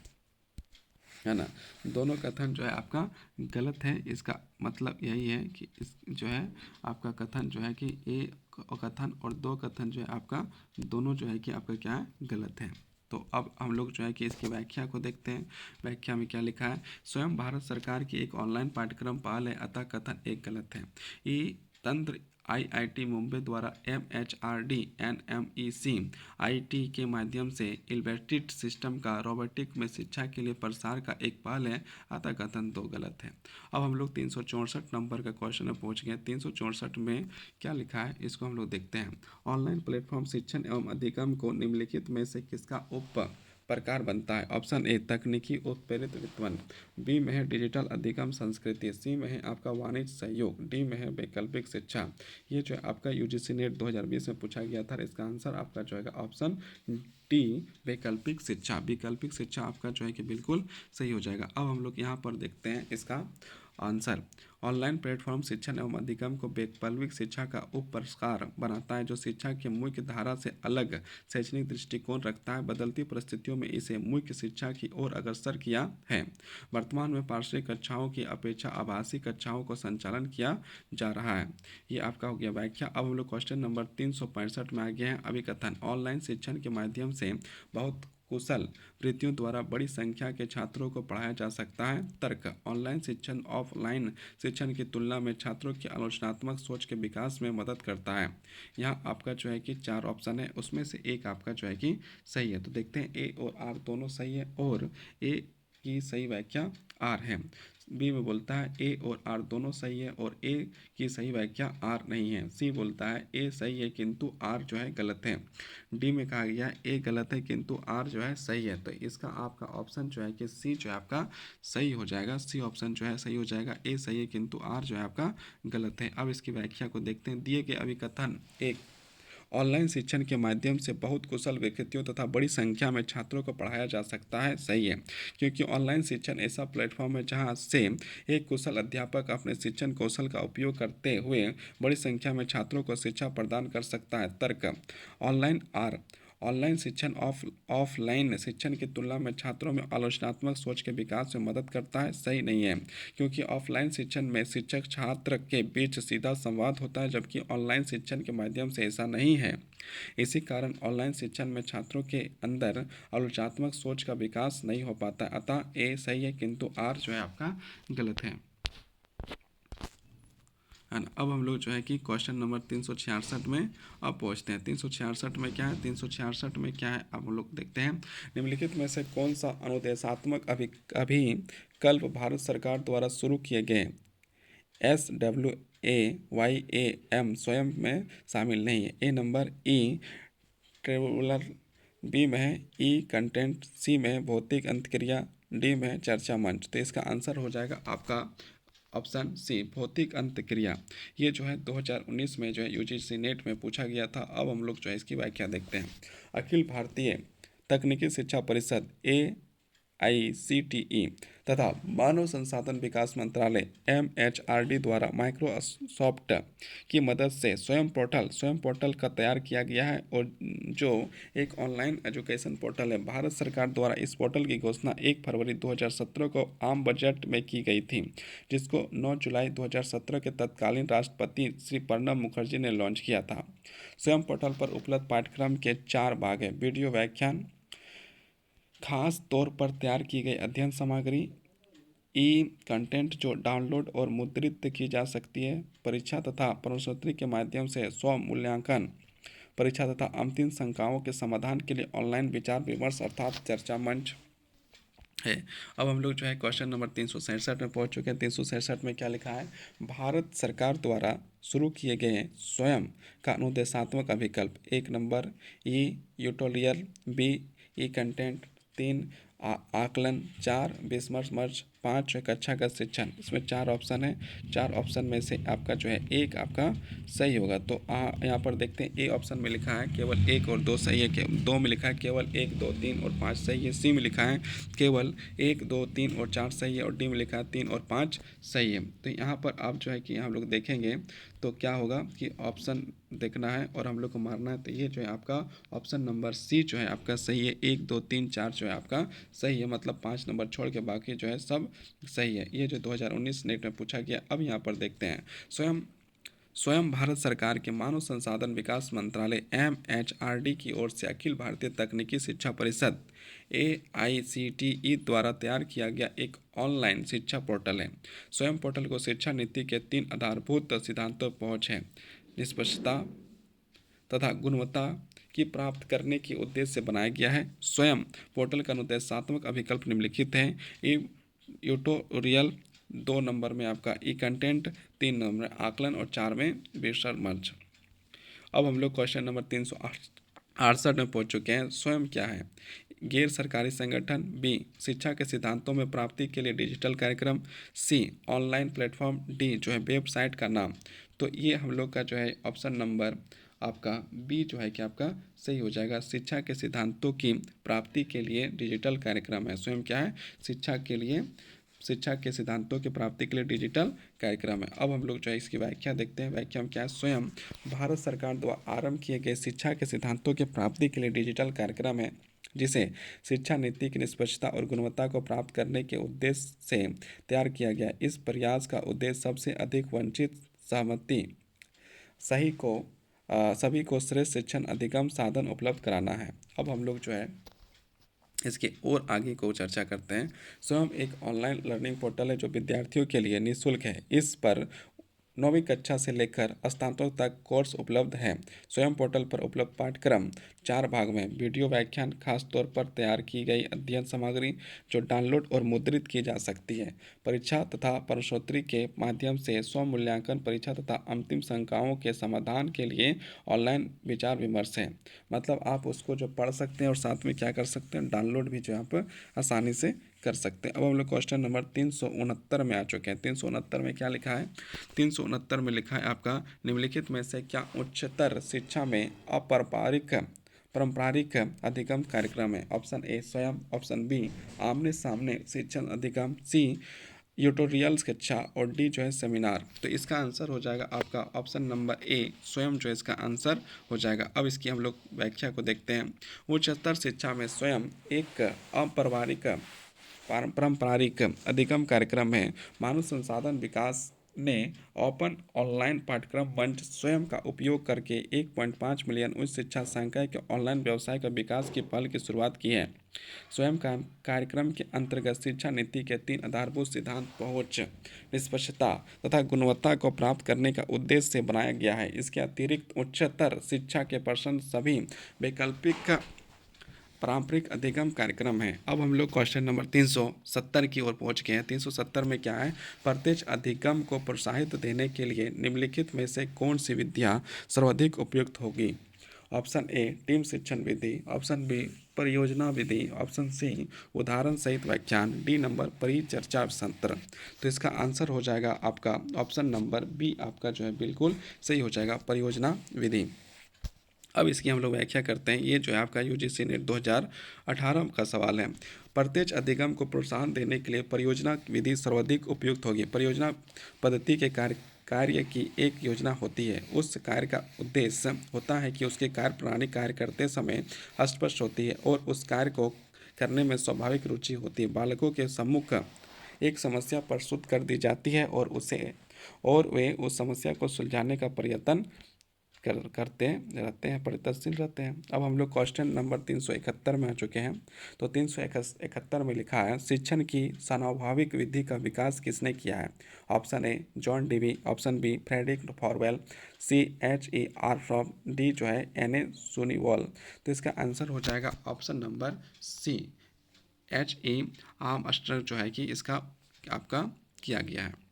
ना। दोनों कथन जो है आपका गलत है। इसका मतलब यही है कि इस जो है आपका कथन जो है कि ए कथन और दो कथन जो है आपका दोनों जो है कि आपका क्या है? गलत है। तो अब हम लोग जो है कि इसकी व्याख्या को देखते हैं। व्याख्या में क्या लिखा है? स्वयं भारत सरकार की एक ऑनलाइन पाठ्यक्रम पहल है, अतः कथन एक गलत है। ये तंत्र IIT मुंबई द्वारा MHRD NMECIT के माध्यम से इलेक्ट्रिक सिस्टम का रोबोटिक में शिक्षा के लिए प्रसार का एक पहल है, अतः कथन दो गलत है। अब हम लोग 364 नंबर का क्वेश्चन में पहुंच गए। 364 में क्या लिखा है इसको हम लोग देखते हैं। ऑनलाइन प्लेटफॉर्म शिक्षण एवं अधिगम को निम्नलिखित में से किसका उप प्रकार बनता है? ऑप्शन ए तकनीकी उत्प्रेरित विद्वान। बी में है डिजिटल अधिगम संस्कृति। सी में है आपका वाणिज्य सहयोग। डी में है वैकल्पिक शिक्षा। ये जो है आपका UGC नेट 2020 में पूछा गया था। इसका आंसर आपका जो है ऑप्शन डी वैकल्पिक शिक्षा। वैकल्पिक शिक्षा आपका जो है कि बिल्कुल सही हो जाएगा। अब हम लोग यहाँ पर देखते हैं इसका आंसर। ऑनलाइन प्लेटफॉर्म शिक्षण एवं अधिगम को वैकल्पिक शिक्षा का उप प्रकार बनाता है, जो शिक्षा की मुख्य धारा से अलग शैक्षणिक दृष्टिकोण रखता है। बदलती परिस्थितियों में इसे मुख्य शिक्षा की ओर अग्रसर किया है। वर्तमान में पार्श्विक कक्षाओं की अपेक्षा आभासी कक्षाओं को संचालन किया जा रहा है। ये आपका हो गया व्याख्या। अब हम लोग क्वेश्चन नंबर 365 में आ गए हैं। अभी कथन ऑनलाइन शिक्षण के माध्यम से बहुत कुशल वृत्तियों द्वारा बड़ी संख्या के छात्रों को पढ़ाया जा सकता है। तर्क ऑनलाइन शिक्षण ऑफलाइन शिक्षण की तुलना में छात्रों की आलोचनात्मक सोच के विकास में मदद करता है। यहाँ आपका जो है कि 4 ऑप्शन है, उसमें से एक आपका जो है कि सही है। तो देखते हैं ए और आर दोनों सही है और ए की सही व्याख्या आर है। बी में बोलता है ए और आर दोनों सही है और ए की सही व्याख्या आर नहीं है। सी बोलता है ए सही है किंतु आर जो है गलत है। डी में कहा गया ए गलत है किंतु आर जो है सही है। तो इसका आपका ऑप्शन जो है कि सी जो है आपका सही हो जाएगा। सी ऑप्शन जो है सही हो जाएगा। ए सही है किंतु आर जो है आपका गलत है। अब इसकी व्याख्या को देखते हैं। दिए गए अभिकथन एक ऑनलाइन शिक्षण के माध्यम से बहुत कुशल व्यक्तियों तथा बड़ी संख्या में छात्रों को पढ़ाया जा सकता है, सही है, क्योंकि ऑनलाइन शिक्षण ऐसा प्लेटफॉर्म है जहां से एक कुशल अध्यापक अपने शिक्षण कौशल का उपयोग करते हुए बड़ी संख्या में छात्रों को शिक्षा प्रदान कर सकता है। तर्क ऑनलाइन आर ऑनलाइन शिक्षण ऑफलाइन शिक्षण की तुलना में छात्रों में आलोचनात्मक सोच के विकास में मदद करता है, सही नहीं है, क्योंकि ऑफलाइन शिक्षण में शिक्षक छात्र के बीच सीधा संवाद होता है, जबकि ऑनलाइन शिक्षण के माध्यम से ऐसा नहीं है। इसी कारण ऑनलाइन शिक्षण में छात्रों के अंदर आलोचनात्मक सोच का विकास नहीं हो पाता, अतः ए सही है, किंतु आर जो है आपका गलत है ना। अब हम लोग जो है कि क्वेश्चन नंबर 366 में अब पहुँचते हैं। 366 में क्या है, 366 में क्या है, अब हम लोग देखते हैं। निम्नलिखित में से कौन सा अनुदेशात्मक अभिकल्प भारत सरकार द्वारा शुरू किए गए SWAYAM स्वयं में शामिल नहीं है। A number E traveller, B में है ई कंटेंट, सी में भौतिक अंतक्रिया, डी में चर्चा मंच। तो इसका आंसर हो जाएगा आपका ऑप्शन सी भौतिक अंतक्रिया। ये जो है 2019 में जो है यूजीसी नेट में पूछा गया था। अब हम लोग जो है इसकी व्याख्या देखते हैं। अखिल भारतीय तकनीकी शिक्षा परिषद AICTE तथा मानव संसाधन विकास मंत्रालय MHRD द्वारा माइक्रोसॉफ्ट की मदद से स्वयं पोर्टल का तैयार किया गया है, और जो एक ऑनलाइन एजुकेशन पोर्टल है। भारत सरकार द्वारा इस पोर्टल की घोषणा 1 फरवरी 2017 को आम बजट में की गई थी, जिसको 9 जुलाई 2017 के तत्कालीन राष्ट्रपति श्री प्रणब मुखर्जी ने लॉन्च किया था। स्वयं पोर्टल पर उपलब्ध पाठ्यक्रम के 4 भाग हैं: वीडियो व्याख्यान, खास तौर पर तैयार की गई अध्ययन सामग्री, ई कंटेंट जो डाउनलोड और मुद्रित की जा सकती है, परीक्षा तथा प्रश्नोत्तरी के माध्यम से स्व मूल्यांकन परीक्षा तथा अंतिम शंकाओं के समाधान के लिए ऑनलाइन विचार विमर्श अर्थात चर्चा मंच है। अब हम लोग जो है क्वेश्चन नंबर 367 में पहुंच चुके हैं। 367 में क्या लिखा है, भारत सरकार द्वारा शुरू किए गए स्वयं का अनुदेशात्मक अभिकल्प। 1 number e tutorial, B e content, 3 आकलन, 4 विमर्श मर्च, 5 कक्षा का शिक्षण। इसमें 4 ऑप्शन है। 4 ऑप्शन में से आपका जो है एक आपका सही होगा। तो यहाँ पर देखते हैं, ए ऑप्शन में लिखा है केवल 1 और 2 सही है, 2 में लिखा है केवल 1 2 3 और 5 सही है, सी में लिखा है केवल 1 2 3 और 4 सही है, और डी में लिखा है 3 और 5 सही है। तो यहाँ पर आप जो है कि हम लोग देखेंगे तो क्या होगा कि ऑप्शन देखना है और हम लोग को मारना है। तो ये जो है आपका ऑप्शन नंबर सी जो है आपका सही है। 1 2 3 4 जो है आपका सही है, मतलब 5 नंबर छोड़ के बाकी जो है सब सही है। ये जो 2019 नेट में पूछा गया। अब यहाँ पर देखते हैं, स्वयं भारत सरकार के मानव संसाधन विकास मंत्रालय MHRD की ओर से अखिल भारतीय तकनीकी शिक्षा परिषद AICTE द्वारा तैयार किया गया एक ऑनलाइन शिक्षा पोर्टल है। स्वयं पोर्टल को शिक्षा नीति के 3 आधारभूत सिद्धांतों पर पहुँच है: निष्पक्षता तथा गुणवत्ता की प्राप्त करने के उद्देश्य से बनाया गया है। स्वयं पोर्टल का अनुदेशात्मक अभिकल्प निम्नलिखित है: ट्यूटोरियल, 2 नंबर में आपका ई कंटेंट, 3 नंबर में आकलन और 4 में विमर्श। अब हम लोग क्वेश्चन नंबर 368 में पहुंच चुके हैं। स्वयं क्या है, गैर सरकारी संगठन, बी शिक्षा के सिद्धांतों में प्राप्ति के लिए डिजिटल कार्यक्रम, सी ऑनलाइन प्लेटफॉर्म, डी जो है वेबसाइट का नाम। तो ये हम लोग का जो है ऑप्शन नंबर आपका बी जो है कि आपका सही हो जाएगा। शिक्षा के सिद्धांतों की प्राप्ति के लिए डिजिटल कार्यक्रम है। स्वयं क्या है, शिक्षा के सिद्धांतों की प्राप्ति के लिए डिजिटल कार्यक्रम है। अब हम लोग जो है इसकी व्याख्या देखते हैं। व्याख्या में क्या है, स्वयं भारत सरकार द्वारा आरंभ किए गए शिक्षा के सिद्धांतों की प्राप्ति के लिए डिजिटल कार्यक्रम है, जिसे शिक्षा नीति की निष्पक्षता और गुणवत्ता को प्राप्त करने के उद्देश्य से तैयार किया गया। इस प्रयास का उद्देश्य सबसे अधिक वंचित सहमति सभी को श्रेष्ठ शिक्षण अधिगम साधन उपलब्ध कराना है। अब हम लोग जो है इसके और आगे को चर्चा करते हैं। स्वयं एक ऑनलाइन लर्निंग पोर्टल है जो विद्यार्थियों के लिए निःशुल्क है। इस पर 9वीं कक्षा से लेकर स्नातक तक कोर्स उपलब्ध हैं। स्वयं पोर्टल पर उपलब्ध पाठ्यक्रम 4 भाग में वीडियो व्याख्यान, खास तौर पर तैयार की गई अध्ययन सामग्री जो डाउनलोड और मुद्रित की जा सकती है, परीक्षा तथा प्रश्नोत्तरी के माध्यम से स्व मूल्यांकन परीक्षा तथा अंतिम शंकाओं के समाधान के लिए ऑनलाइन विचार विमर्श है। मतलब आप उसको जो पढ़ सकते हैं और साथ में क्या कर सकते हैं, डाउनलोड भी जो है आप आसानी से कर सकते हैं। अब हम लोग क्वेश्चन नंबर 369 में आ चुके हैं। 369 में क्या लिखा है, 369 में लिखा है आपका निम्नलिखित में से क्या उच्चतर शिक्षा में पारंपरिक अधिगम कार्यक्रम है। ऑप्शन ए स्वयं, ऑप्शन बी आमने सामने शिक्षण अधिगम, सी ट्यूटोरियल्स कक्षा और डी जो है सेमिनार। तो इसका आंसर हो जाएगा आपका ऑप्शन नंबर ए स्वयं जो है इसका आंसर हो जाएगा। अब इसकी हम लोग व्याख्या को देखते हैं। उच्चतर शिक्षा में स्वयं एक अपारंपरिक पारंपरिक अधिगम कार्यक्रम है। मानव संसाधन विकास ने ओपन ऑनलाइन पाठ्यक्रम मंच स्वयं का उपयोग करके 1.5 मिलियन उच्च शिक्षा संकाय के ऑनलाइन व्यवसाय का विकास की पहल की शुरुआत की है। स्वयं का कार्यक्रम के अंतर्गत शिक्षा नीति के 3 आधारभूत सिद्धांत पहुंच, निष्पक्षता तथा गुणवत्ता को प्राप्त करने का उद्देश्य से बनाया गया है। इसके अतिरिक्त उच्चतर शिक्षा के प्रश्न सभी वैकल्पिक पारंपरिक अधिगम कार्यक्रम है। अब हम लोग क्वेश्चन नंबर 370 की ओर पहुंच गए हैं। 370 में क्या है? प्रत्यक्ष अधिगम को प्रोत्साहित देने के लिए निम्नलिखित में से कौन सी विधियां सर्वाधिक उपयुक्त होगी? ऑप्शन ए टीम शिक्षण विधि, ऑप्शन बी परियोजना विधि, ऑप्शन सी उदाहरण सहित व्याख्यान, डी नंबर परिचर्चा सत्र। तो इसका आंसर हो जाएगा आपका ऑप्शन नंबर बी आपका जो है बिल्कुल सही हो जाएगा, परियोजना विधि। अब इसकी हम लोग व्याख्या करते हैं। ये जो है आपका यूजीसी नेट 2018 का सवाल है। प्रत्यक्ष अधिगम को प्रोत्साहन देने के लिए परियोजना विधि सर्वाधिक उपयुक्त होगी। परियोजना पद्धति के कार्य की एक योजना होती है। उस कार्य का उद्देश्य होता है कि उसकी कार्य प्रणाली कार्य करते समय स्पष्ट होती है और उस कार्य को करने में स्वाभाविक रुचि होती है। बालकों के सम्मुख एक समस्या प्रस्तुत कर दी जाती है और वे उस समस्या को सुलझाने का प्रयत्न करते रहते हैं, प्रयत्नशील रहते हैं। अब हम लोग क्वेश्चन नंबर 371 में आ चुके हैं। तो 371 में लिखा है शिक्षण की स्वाभाविक विधि का विकास किसने किया है? Option A John Dewey, option B Frederick Farwell, C H.E. Armstrong, D जो है N.A. सुनीवॉल। तो इसका आंसर हो जाएगा ऑप्शन नंबर सी H.E. आर्मस्ट्रॉन्ग जो है कि इसका आपका किया गया है।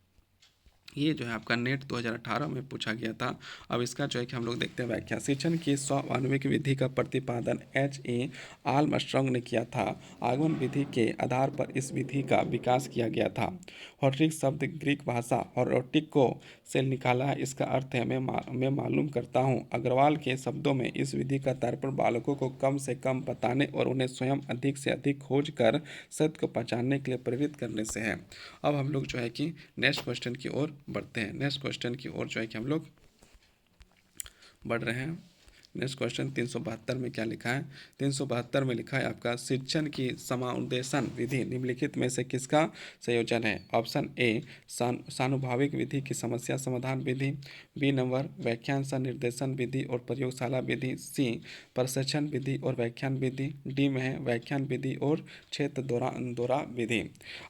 ये जो है आपका नेट 2018 में पूछा गया था। अब इसका जो है कि हम लोग देखते हैं व्याख्या। शिक्षण की स्वाभाविक विधि का प्रतिपादन H.E. आर्मस्ट्रॉन्ग ने किया था। आगमन विधि के आधार पर इस विधि का विकास किया गया था। हॉर्टिक शब्द ग्रीक भाषा हॉरोटिको से निकाला है। इसका अर्थ है मैं मालूम करता हूँ। अग्रवाल के शब्दों में इस विधि का तात्पर्य बालकों को कम से कम बताने और उन्हें स्वयं अधिक से अधिक खोज कर सत्य को पहचानने के लिए प्रेरित करने से है। अब हम लोग जो है कि नेक्स्ट क्वेश्चन की ओर बढ़ते हैं। नेक्स्ट क्वेश्चन की ओर जो है कि हम लोग बढ़ रहे हैं। नेक्स्ट क्वेश्चन 372 में क्या लिखा है? 372 में लिखा है आपका शिक्षण की समानुदेशन विधि निम्नलिखित में से किसका संयोजन है? ऑप्शन ए सानुभाविक विधि की समस्या समाधान विधि, बी नंबर व्याख्यान सह निर्देशन विधि और प्रयोगशाला विधि, सी प्रशिक्षण विधि और व्याख्यान विधि, डी में है व्याख्यान विधि और क्षेत्र दौरा विधि।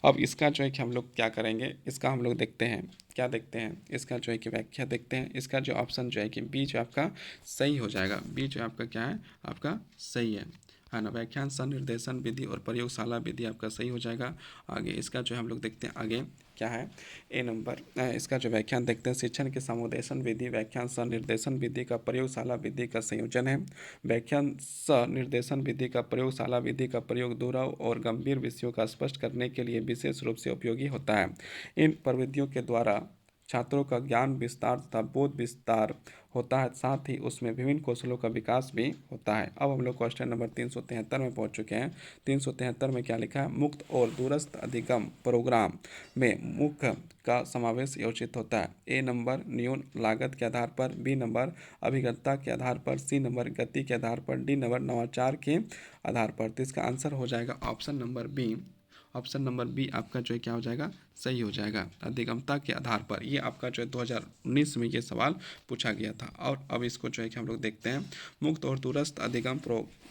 अब इसका जो है कि हम लोग क्या करेंगे, इसका हम लोग देखते हैं। क्या देखते हैं? इसका जो है कि व्याख्या देखते हैं। इसका जो ऑप्शन जो है कि बी जो आपका सही हो जाएगा। बी जो आपका क्या है? आपका सही है ना। व्याख्यान सह निर्देशन विधि और प्रयोगशाला विधि आपका सही हो जाएगा। आगे इसका जो हम लोग देखते हैं आगे क्या है। ए नंबर इसका जो व्याख्यान देखते हैं शिक्षण के समुदेशन विधि व्याख्यान सह निर्देशन विधि का प्रयोगशाला विधि का संयोजन है। व्याख्यान सह निर्देशन विधि का प्रयोगशाला विधि का प्रयोग दुर्लभ और गंभीर विषयों का स्पष्ट करने के लिए विशेष रूप से उपयोगी होता है। इन प्रविधियों के द्वारा छात्रों का ज्ञान विस्तार तथा बोध विस्तार होता है, साथ ही उसमें विभिन्न कौशलों का विकास भी होता है। अब हम लोग क्वेश्चन नंबर 373 में पहुंच चुके हैं। 373 में क्या लिखा है? मुक्त और दूरस्थ अधिगम प्रोग्राम में मुख्य का समावेश योजित होता है। ए नंबर न्यून लागत के आधार पर, बी नंबर अभिज्ञता के आधार पर, सी नंबर गति के आधार पर, डी नंबर नवाचार के आधार पर। तो इसका आंसर हो जाएगा option number B. Option number B आपका जो है क्या हो जाएगा? सही हो जाएगा। अधिगमता के आधार पर ये आपका जो है 2019 में ये सवाल पूछा गया था। और अब इसको जो है कि हम लोग देखते हैं। मुक्त और दूरस्थ अधिगम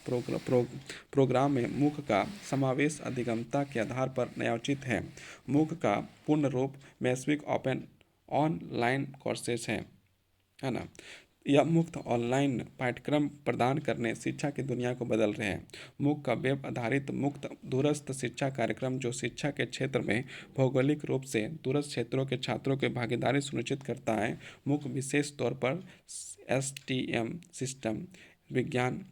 प्रोग्राम में मुख्य का समावेश अधिगमता के आधार पर न्यायोचित है। मुख्य का पूर्ण रूप वैश्विक ओपन ऑनलाइन कोर्सेज है ना। यह मुफ्त ऑनलाइन पाठ्यक्रम प्रदान करने शिक्षा की दुनिया को बदल रहे हैं। मूक का वेब आधारित मुक्त दूरस्थ शिक्षा कार्यक्रम जो शिक्षा के क्षेत्र में भौगोलिक रूप से दूरस्थ क्षेत्रों के छात्रों की भागीदारी सुनिश्चित करता है। मूक विशेष तौर पर STEM सिस्टम, विज्ञान,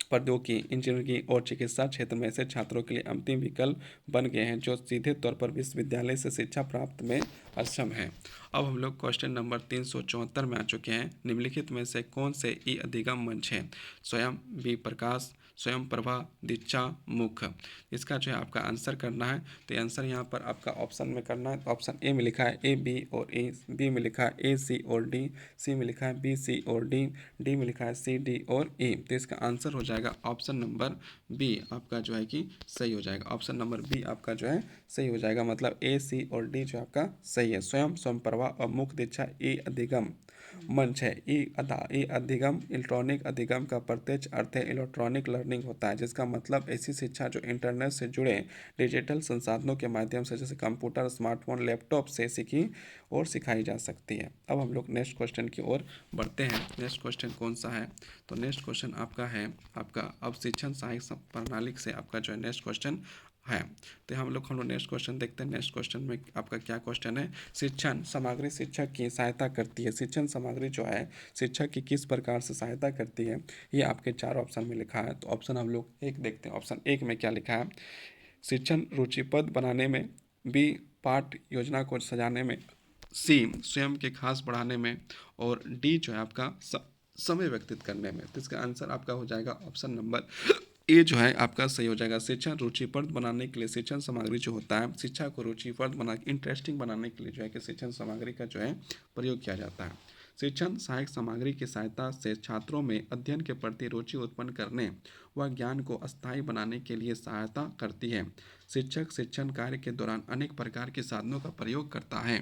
प्रौद्योगिकी, इंजीनियरिंग और चिकित्सा क्षेत्र में ऐसे छात्रों के लिए अंतिम विकल्प बन गए हैं जो सीधे तौर पर विश्वविद्यालय से शिक्षा प्राप्त में अक्षम हैं। अब हम लोग क्वेश्चन नंबर 374 में आ चुके हैं। निम्नलिखित में से कौन से ई अधिगम मंच हैं? स्वयं, बी प्रकाश, स्वयं प्रभा, दीक्षा, मुख। इसका जो है आपका आंसर करना है। तो ये आंसर यहाँ पर आपका ऑप्शन में करना है। तो ऑप्शन ए में लिखा है ए, बी और ए, बी में लिखा है ए, सी और डी, सी में लिखा है बी, सी और डी, डी में लिखा है सी, डी और ई। तो इसका आंसर हो जाएगा ऑप्शन नंबर बी आपका जो है कि सही हो जाएगा। ऑप्शन नंबर बी आपका जो है सही हो जाएगा, मतलब ए, सी और डी जो आपका सही है। स्वयं, स्वयं प्रभा और मुख दीक्षा, ई अधिगम मंच है। ई अधिगम इलेक्ट्रॉनिक अधिगम का प्रत्यक्ष अर्थ है इलेक्ट्रॉनिक लर्निंग होता है, जिसका मतलब ऐसी शिक्षा जो इंटरनेट से जुड़े डिजिटल संसाधनों के माध्यम से जैसे कंप्यूटर, स्मार्टफोन, लैपटॉप से सीखी और सिखाई जा सकती है। अब हम लोग नेक्स्ट क्वेश्चन की ओर बढ़ते हैं। नेक्स्ट क्वेश्चन कौन सा है? तो नेक्स्ट क्वेश्चन आपका है आपका अब शिक्षण सहायक प्रणाली से आपका जो है नेक्स्ट क्वेश्चन है। तो हम लोग नेक्स्ट क्वेश्चन देखते हैं। नेक्स्ट क्वेश्चन में आपका क्या क्वेश्चन है? शिक्षण सामग्री शिक्षक की सहायता करती है। शिक्षण सामग्री जो है शिक्षक की किस प्रकार से सहायता करती है, ये आपके 4 ऑप्शन में लिखा है। तो ऑप्शन हम लोग एक देखते हैं। ऑप्शन एक में क्या लिखा है? शिक्षण रुचिप्रद बनाने में, बी पाठ योजना को सजाने में, सी स्वयं के खास बढ़ाने में, और डी जो है आपका समय व्यतीत करने में। तो इसका आंसर आपका हो जाएगा ऑप्शन नंबर ए जो है आपका सही हो जाएगा। शिक्षण रुचिप्रद बनाने के लिए शिक्षण सामग्री जो होता है, शिक्षा को रुचिप्रद बना इंटरेस्टिंग बनाने के लिए जो है कि शिक्षण सामग्री का जो है प्रयोग किया जाता है। शिक्षण सहायक सामग्री की सहायता से छात्रों में अध्ययन के प्रति रुचि उत्पन्न करने व ज्ञान को अस्थायी बनाने के लिए सहायता करती है। शिक्षक शिक्षण कार्य के दौरान अनेक प्रकार के साधनों का प्रयोग करता है।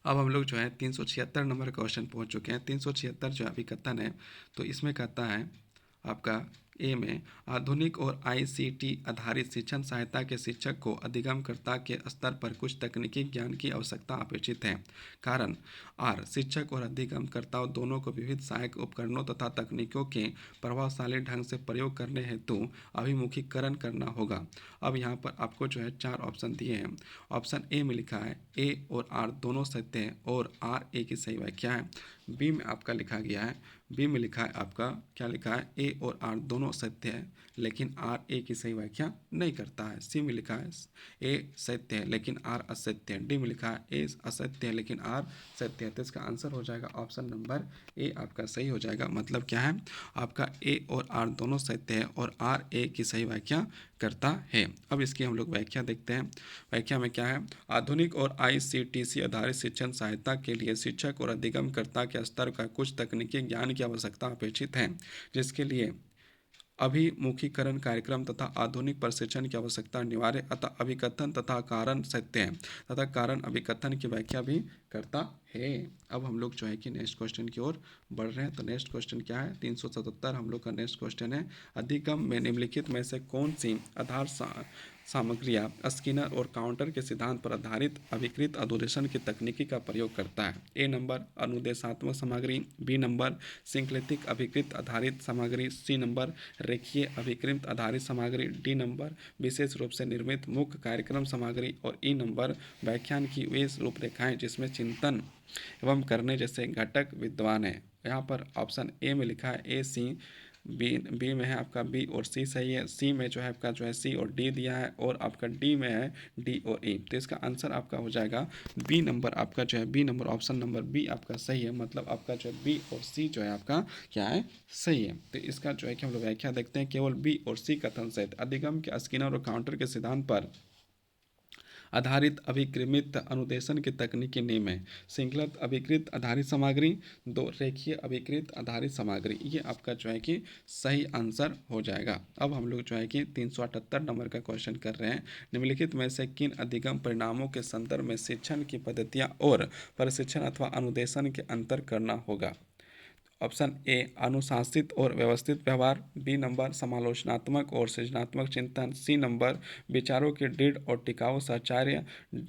अब हम लोग जो है 376 नंबर क्वेश्चन पहुंच चुके हैं। 376 जो अभी कथन है, तो इसमें कहता है आपका ए में आधुनिक और आईसीटी आधारित शिक्षण सहायता के शिक्षक को अधिगमकर्ता के स्तर पर कुछ तकनीकी ज्ञान की आवश्यकता अपेक्षित है। कारण आर शिक्षक और अधिगमकर्ताओं दोनों को विविध सहायक उपकरणों तथा तकनीकों के प्रभावशाली ढंग से प्रयोग करने हेतु अभिमुखीकरण करना होगा। अब यहाँ पर आपको जो है 4 ऑप्शन दिए हैं। ऑप्शन ए में लिखा है ए और आर दोनों सत्य हैं और आर ए की सही व्याख्या है। बी में आपका लिखा गया है, बी में लिखा है आपका क्या लिखा है? ए और आर दोनों सत्य है लेकिन आर ए की सही व्याख्या नहीं करता है। सी में लिखा है ए सत्य है लेकिन आर असत्य है। डी में लिखा है ए असत्य है लेकिन आर सत्य है। तो इसका आंसर हो जाएगा ऑप्शन नंबर ए आपका सही हो जाएगा। मतलब क्या है? आपका ए और आर दोनों सत्य है और आर ए की सही व्याख्या करता है। अब इसकी हम लोग व्याख्या देखते हैं। व्याख्या में क्या है? आधुनिक और आईसीटीसी आधारित शिक्षण सहायता के लिए शिक्षक और अधिगमकर्ता के स्तर का कुछ तकनीकी ज्ञान की आवश्यकता अपेक्षित है, जिसके लिए अभिमुखीकरण कार्यक्रम तथा आधुनिक प्रशिक्षण की आवश्यकता अनिवार्य अतः अभिकथन तथा कारण सत्य है तथा कारण अभिकथन की व्याख्या भी करता है। अब हम लोग जो है कि नेक्स्ट क्वेश्चन की ओर बढ़ रहे हैं। तो नेक्स्ट क्वेश्चन क्या है? 377 हम लोग का नेक्स्ट क्वेश्चन है। अधिगम में निम्नलिखित में से कौन सी आधार सामग्रियाँ स्किनर और काउंटर के सिद्धांत पर आधारित अभिकृत अनुदेशन की तकनीकी का प्रयोग करता है? ए नंबर अनुदेशात्मक सामग्री, बी नंबर सिंक्लितिक अभिकृत आधारित सामग्री, सी नंबर रेखीय अभिकृत आधारित सामग्री, डी नंबर विशेष रूप से निर्मित मुख्य कार्यक्रम सामग्री, और ई नंबर व्याख्यान की वे रूपरेखाएं जिसमें चिंतन एवं करने जैसे घटक विद्वान है। यहाँ पर ऑप्शन ए में लिखा है ए, सी, बी में है आपका बी और सी सही है। सी में जो है आपका जो है सी और डी दिया है और आपका डी में है डी और ई। तो इसका आंसर आपका हो जाएगा बी नंबर आपका जो है B number option number B आपका सही है। मतलब आपका जो है बी और सी जो है आपका क्या है? सही है। तो इसका जो है कि हम लोग व्याख्या देखते हैं। केवल बी और सी कथन सहित अधिगम के स्किनर और काउंटर के सिद्धांत पर आधारित अभिक्रमित अनुदेशन की तकनीकी नेम है। श्रृंखलित अभिकृत आधारित सामग्री, दो रेखीय अभिकृत आधारित सामग्री। ये आपका जो है कि सही आंसर हो जाएगा। अब हम लोग जो है कि 378 नंबर का क्वेश्चन कर रहे हैं। निम्नलिखित में से किन अधिगम परिणामों के संदर्भ में शिक्षण की पद्धतियाँ और प्रशिक्षण अथवा अनुदेशन के अंतर करना होगा? ऑप्शन ए अनुशासित और व्यवस्थित व्यवहार, बी नंबर समालोचनात्मक और सृजनात्मक चिंतन, सी नंबर विचारों के दृढ़ और टिकाऊ साहचर्य,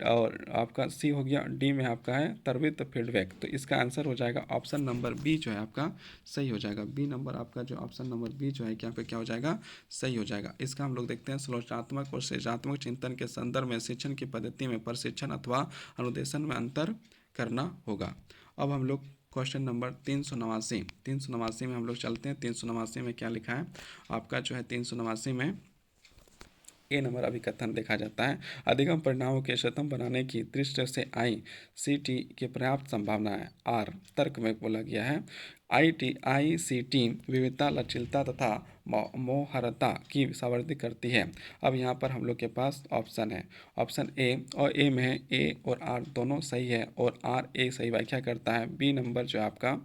और आपका सी हो गया। डी में आपका है त्वरित फीडबैक। तो इसका आंसर हो जाएगा ऑप्शन नंबर बी जो है आपका सही हो जाएगा। बी नंबर आपका जो ऑप्शन नंबर बी जो है कि आपका क्या हो जाएगा? सही हो जाएगा। इसका हम लोग देखते हैं समालोचनात्मक और सृजनात्मक चिंतन के संदर्भ में शिक्षण की पद्धति में प्रशिक्षण अथवा अनुदेशन में अंतर करना होगा। अब हम लोग क्वेश्चन नंबर 389 में हम लोग चलते हैं। 389 में क्या लिखा है आपका जो है? 389 में ए नंबर अभिकथन देखा जाता है। अधिगम परिणामों के शतम बनाने की दृष्टि से आई सी टी की पर्याप्त संभावना है। आर तर्क में बोला गया है। ICT विविधता, लचीलता तथा मोहरता की सावृद्धि करती है। अब यहाँ पर हम लोग के पास ऑप्शन है, ऑप्शन ए, और ए में है ए और आर दोनों सही है और आर ए सही व्याख्या करता है। बी नंबर जो है आपका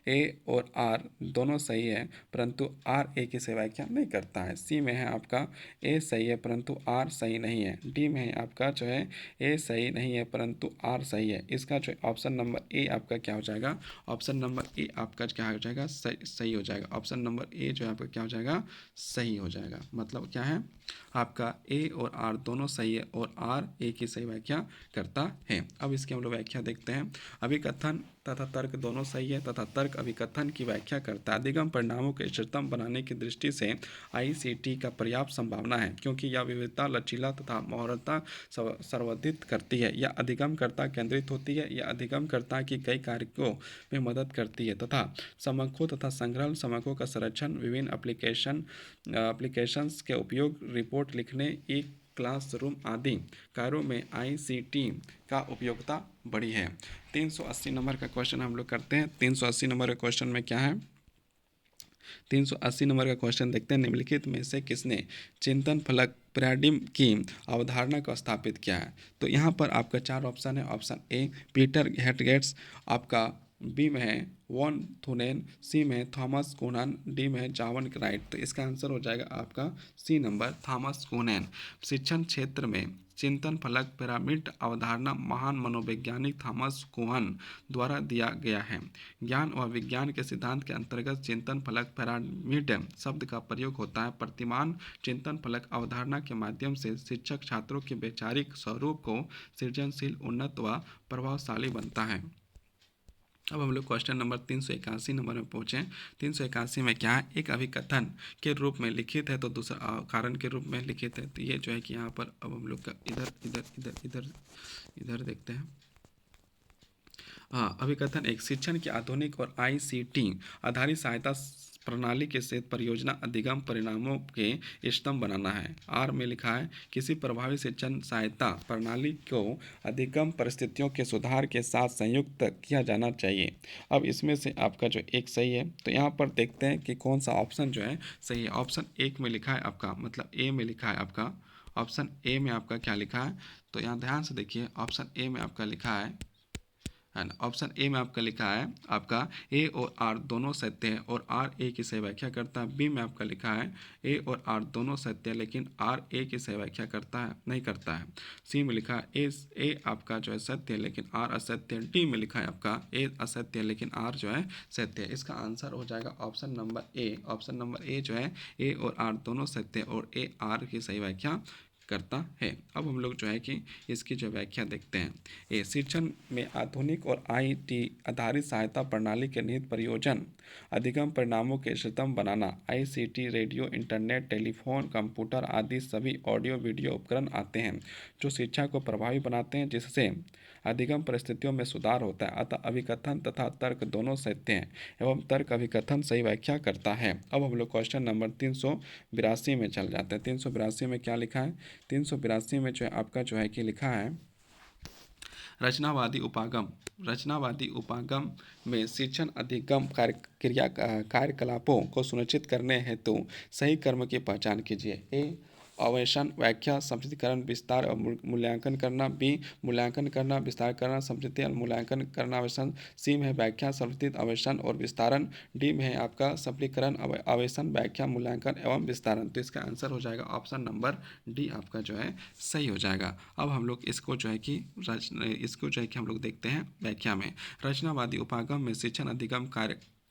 ए और आर दोनों सही है परंतु आर ए की सही व्याख्या नहीं करता है। सी में है आपका ए सही है परंतु आर सही नहीं है। डी में है आपका जो है ए सही नहीं है परंतु आर सही है। इसका जो ऑप्शन नंबर ए आपका क्या हो जाएगा, ऑप्शन नंबर ए आपका क्या हो जाएगा, सही हो जाएगा। ऑप्शन नंबर ए जो है आपका क्या हो जाएगा, सही हो जाएगा। मतलब क्या है आपका ए और आर दोनों सही है और आर ए की सही व्याख्या करता है। अब इसकी हम लोग व्याख्या देखते हैं। अभिकथन तथा तर्क दोनों सही है तथा तर्क अभिकथन की व्याख्या करता है। अधिगम परिणामों को इष्टतम बनाने की दृष्टि से ICT का पर्याप्त संभावना है क्योंकि यह विविधता, लचीला तथा मोहरता संवर्धित करती है। यह अधिगमकर्ता केंद्रित होती है। यह अधिगमकर्ता की कई कार्यों में मदद करती है तथा समकों तथा संग्रह समकों का संरक्षण, विभिन्न एप्लीकेशंस के उपयोग, रिपोर्ट लिखने, एक क्लासरूम आदि कार्यों में ICT का उपयोगिता बढ़ी है। 380 नंबर का क्वेश्चन हम लोग करते हैं। 380 नंबर के क्वेश्चन में क्या है, 380 नंबर का क्वेश्चन देखते हैं। निम्नलिखित में से किसने चिंतन फलक पैराडिम की अवधारणा को स्थापित किया है। तो यहाँ पर आपका चार ऑप्शन है। ऑप्शन ए पीटर हेटगेट्स, आपका बी में है वॉन थुनेन, सी में है थॉमस कुनन, डी में है जॉन राइट। तो इसका आंसर हो जाएगा आपका सी नंबर, थॉमस कुनन। शिक्षण क्षेत्र में चिंतन फलक पिरामिड अवधारणा महान मनोवैज्ञानिक थॉमस कुहन द्वारा दिया गया है। ज्ञान और विज्ञान के सिद्धांत के अंतर्गत चिंतन फलक पिरामिड शब्द का प्रयोग होता है। प्रतिमान चिंतन फलक अवधारणा के माध्यम से शिक्षक छात्रों के वैचारिक स्वरूप को सृजनशील, उन्नत व प्रभावशाली बनता है। अब हम लोग क्वेश्चन नंबर 381 नंबर में पहुँचे। 381 में क्या है, एक अभिकथन के रूप में लिखित है तो दूसरा कारण के रूप में लिखित है। तो ये जो है कि यहाँ पर अब हम लोग का इधर इधर इधर इधर इधर देखते हैं। हाँ, अभिकथन एक, शिक्षण की आधुनिक और ICT आधारित सहायता प्रणाली के साथ परियोजना अधिगम परिणामों के इष्टतम बनाना है। आर में लिखा है किसी प्रभावी शिक्षण सहायता प्रणाली को अधिगम परिस्थितियों के सुधार के साथ संयुक्त किया जाना चाहिए। अब इसमें से आपका जो एक सही है तो यहाँ पर देखते हैं कि कौन सा ऑप्शन जो है सही है। ऑप्शन एक में लिखा है आपका, मतलब ए में लिखा है आपका, ऑप्शन ए में आपका क्या लिखा है, तो यहाँ ध्यान से देखिए। ऑप्शन ए में आपका लिखा है ना, ऑप्शन ए में आपका लिखा है आपका ए और आर दोनों सत्य है और आर ए की सही व्याख्या करता है। बी में आपका लिखा है ए और आर दोनों सत्य है लेकिन आर ए की सही व्याख्या करता है नहीं करता है। सी में लिखा है ए आपका जो है सत्य है लेकिन आर असत्य है। डी में लिखा है आपका ए असत्य है लेकिन आर जो है सत्य है। इसका आंसर हो जाएगा option number A. Option number A जो है ए और आर दोनों सत्य है और ए आर की सही व्याख्या करता है। अब हम लोग जो है कि इसकी जो व्याख्या देखते हैं। ये शिक्षण में आधुनिक और IT आधारित सहायता प्रणाली के निहित प्रयोजन अधिगम परिणामों के इष्टतम बनाना। ICT radio, internet, telephone, computer आदि सभी ऑडियो वीडियो उपकरण आते हैं जो शिक्षा को प्रभावी बनाते हैं जिससे अधिगम परिस्थितियों में सुधार होता है। अतः अभिकथन तथा तर्क दोनों सत्य हैं एवं तर्क अभिकथन सही व्याख्या करता है। अब हम लोग क्वेश्चन नंबर 382 में चल जाते हैं। 382 में क्या लिखा है, 382 में जो है आपका जो है कि लिखा है रचनावादी उपागम। रचनावादी उपागम में शिक्षण अधिगम कार्यकलापों को सुनिश्चित करने हेतु सही कर्म की पहचान कीजिए। ए अन्वेषण, व्याख्या, संक्षिप्तीकरण, विस्तार और मूल्यांकन करना। बी मूल्यांकन करना, विस्तार करना, संक्षिप्त और मूल्यांकन करना, अन्वेषण। सी में है व्याख्या, संक्षिप्त, अन्वेषण और विस्तारण। डी में है आपका सफलीकरण, अन्वेषण, व्याख्या, मूल्यांकन एवं विस्तारण। तो इसका आंसर हो जाएगा ऑप्शन नंबर डी आपका जो है सही हो जाएगा। अब हम लोग इसको जो है कि हम लोग देखते हैं व्याख्या में। रचनावादी उपागम में शिक्षण अधिगम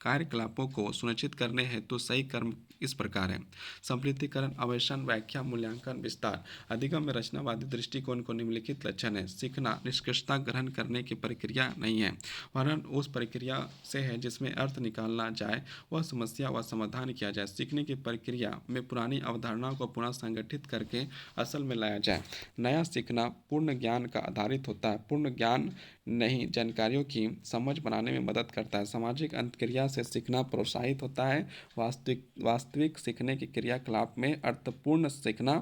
कार्यकलापों को सुनिश्चित करने हेतु सही कर्म इस प्रकार है। संप्रीतिकरण, अन्वेषण, व्याख्या, मूल्यांकन, विस्तार। अधिगम में रचनावादी दृष्टिकोण को निम्नलिखित लक्षण है। सीखना निष्कर्षता ग्रहण करने की प्रक्रिया नहीं है, वरन उस प्रक्रिया से है जिसमें अर्थ निकालना जाए, वह समस्या व समाधान किया जाए। सीखने की प्रक्रिया में पुरानी अवधारणाओं को पुनः संगठित करके असल में लाया जाए। नया सीखना पूर्ण ज्ञान का आधारित होता है। पूर्ण ज्ञान नहीं जानकारियों की समझ बनाने में मदद करता है। सामाजिक अंतक्रिया से सीखना प्रोत्साहित होता है। वास्तविक वास्तविक सीखने की क्रियाकलाप में अर्थपूर्ण सीखना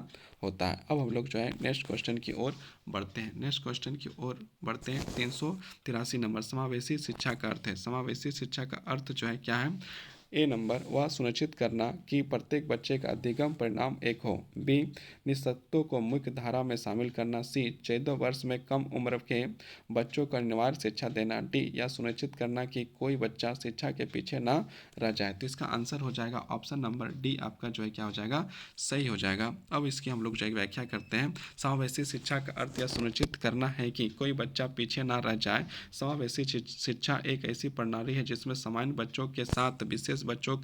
होता है। अब हम लोग जो है नेक्स्ट क्वेश्चन की ओर बढ़ते हैं। नेक्स्ट क्वेश्चन की ओर बढ़ते हैं। 383 नंबर, समावेशी शिक्षा का अर्थ है। समावेशी शिक्षा का अर्थ जो है क्या है? ए नंबर, वह सुनिश्चित करना कि प्रत्येक बच्चे का अधिगम परिणाम एक हो। बी, निःशक्तों को मुख्य धारा में शामिल करना। सी, 14 वर्ष में कम उम्र के बच्चों को अनिवार्य शिक्षा देना। डी, यह सुनिश्चित करना कि कोई बच्चा शिक्षा के पीछे ना रह जाए। तो इसका आंसर हो जाएगा ऑप्शन नंबर डी, आपका जो है क्या हो जाएगा? सही हो जाएगा। अब इसकी हम लोग जो है व्याख्या करते हैं। समावेशी शिक्षा का अर्थ यह सुनिश्चित करना है कि कोई बच्चा पीछे ना रह जाए। समावेशी शिक्षा एक ऐसी प्रणाली है जिसमें सामान्य बच्चों के साथ विशेष बच्चों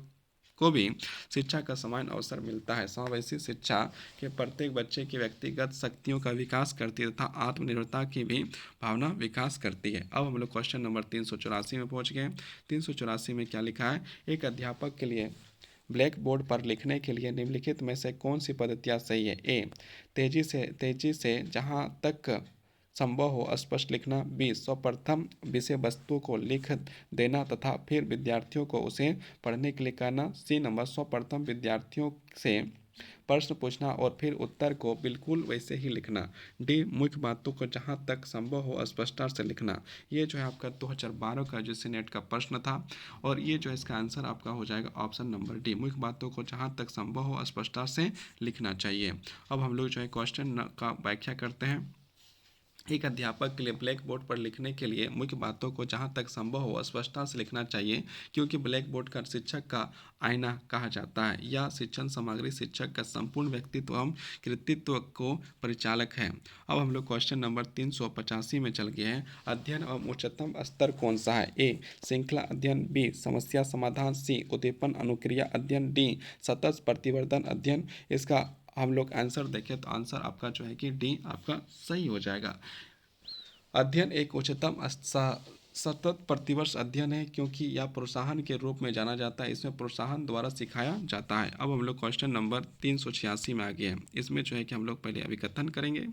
को भी शिक्षा का समान अवसर मिलता है। समावेशी शिक्षा के प्रत्येक बच्चे की व्यक्तिगत शक्तियों का विकास करती है तथा आत्मनिर्भरता की भी भावना विकास करती है। अब हम लोग क्वेश्चन नंबर 384 में पहुंच गए। 384 में क्या लिखा है? एक अध्यापक के लिए ब्लैक बोर्ड पर लिखने के लिए निम्नलिखित में से कौन सी पद्धतियाँ सही है? ए, तेजी से जहाँ तक संभव हो स्पष्ट लिखना। बी, सर्वप्रथम विषय वस्तु को लिख देना तथा फिर विद्यार्थियों को उसे पढ़ने के लिए कहना। सी नंबर, सर्वप्रथम विद्यार्थियों से प्रश्न पूछना और फिर उत्तर को बिल्कुल वैसे ही लिखना। डी, मुख्य बातों को जहाँ तक संभव हो स्पष्टता से लिखना। ये जो है आपका 2012 का जो नेट का प्रश्न था और ये जो है इसका आंसर आपका हो जाएगा ऑप्शन नंबर डी, मुख्य बातों को जहाँ तक संभव हो स्पष्टता से लिखना चाहिए। अब हम लोग जो है क्वेश्चन का व्याख्या करते हैं। एक अध्यापक के लिए ब्लैक बोर्ड पर लिखने के लिए मुख्य बातों को जहाँ तक संभव हो स्पष्टता से लिखना चाहिए, क्योंकि ब्लैक बोर्ड का शिक्षक का आईना कहा जाता है। यह शिक्षण सामग्री शिक्षक का संपूर्ण व्यक्तित्व एवं कृतित्व को परिचालक है। अब हम लोग क्वेश्चन नंबर 385 में चल गए हैं। अध्ययन एवं उच्चतम स्तर कौन सा है? ए, श्रृंखला अध्ययन। बी, समस्या समाधान। सी, उद्दीपन अनुक्रिया अध्ययन। डी, सतत प्रतिवर्धन अध्ययन। इसका हम लोग आंसर देखें तो आंसर आपका जो है कि डी आपका सही हो जाएगा। अध्ययन एक उच्चतम सतत प्रतिवर्ष अध्ययन है, क्योंकि यह प्रोत्साहन के रूप में जाना जाता है। इसमें प्रोत्साहन द्वारा सिखाया जाता है। अब हम लोग क्वेश्चन नंबर 386 में आ गए हैं। इसमें जो है कि हम लोग पहले अभिकथन करेंगे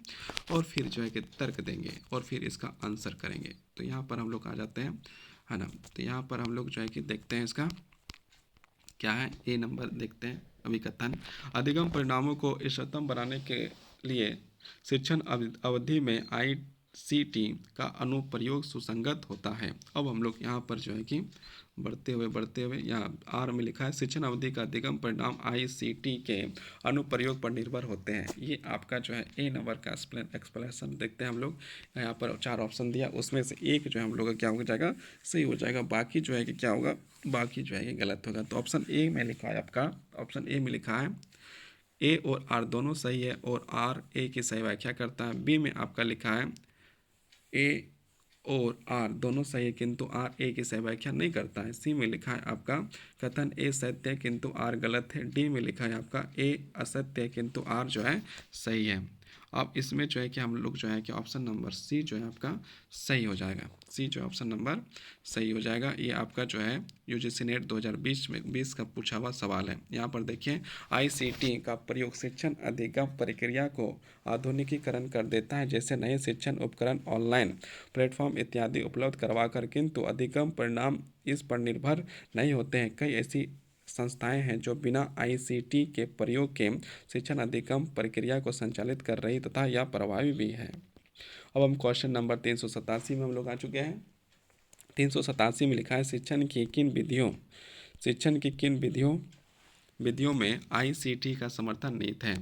और फिर जो है कि तर्क देंगे और फिर इसका आंसर करेंगे। तो यहाँ पर हम लोग आ जाते हैं, है ना। तो यहाँ पर हम लोग जो है कि देखते हैं इसका क्या है। ए नंबर देखते हैं अभिकथन। अधिगम परिणामों को इष्टतम बनाने के लिए शिक्षण अवधि में ICT का अनुप्रयोग सुसंगत होता है। अब हम लोग यहाँ पर जो है कि बढ़ते हुए यहाँ आर में लिखा है शिक्षण अवधि का अधिगम परिणाम ICT के अनुप्रयोग पर निर्भर होते हैं। ये आपका जो है ए नंबर का एक्सप्लेनेशन देखते हैं हम लोग। यहाँ पर 4 ऑप्शन दिया, उसमें से एक जो है हम लोग का क्या हो जाएगा? सही हो जाएगा। बाकी जो है कि क्या होगा? बाकी जो है कि गलत होगा। तो ऑप्शन ए में लिखा है आपका, ऑप्शन ए में लिखा है ए और आर दोनों सही है और आर ए की सही व्याख्या करता है। बी में आपका लिखा है ए और आर दोनों सही है किंतु आर ए की सही व्याख्या नहीं करता है। सी में लिखा है आपका कथन ए सत्य है किंतु आर गलत है। डी में लिखा है आपका ए असत्य है किंतु आर जो है सही है। अब इसमें जो है कि हम लोग जो है कि ऑप्शन नंबर सी जो है आपका सही हो जाएगा। सी जो ऑप्शन नंबर सही हो जाएगा। ये आपका जो है UGC नेट 2020 का पूछा हुआ सवाल है। यहाँ पर देखिए ICT का प्रयोग शिक्षण अधिगम प्रक्रिया को आधुनिकीकरण कर देता है, जैसे नए शिक्षण उपकरण, ऑनलाइन प्लेटफॉर्म इत्यादि उपलब्ध करवाकर, किंतु अधिगम परिणाम इस पर निर्भर नहीं होते हैं। कई ऐसी संस्थाएं हैं जो बिना ICT के प्रयोग के शिक्षण अधिगम प्रक्रिया को संचालित कर रही तथा यह प्रभावी भी है। अब हम क्वेश्चन नंबर 387 में हम लोग आ चुके हैं। 387 में लिखा है शिक्षण की किन विधियों में ICT का समर्थन निहित है।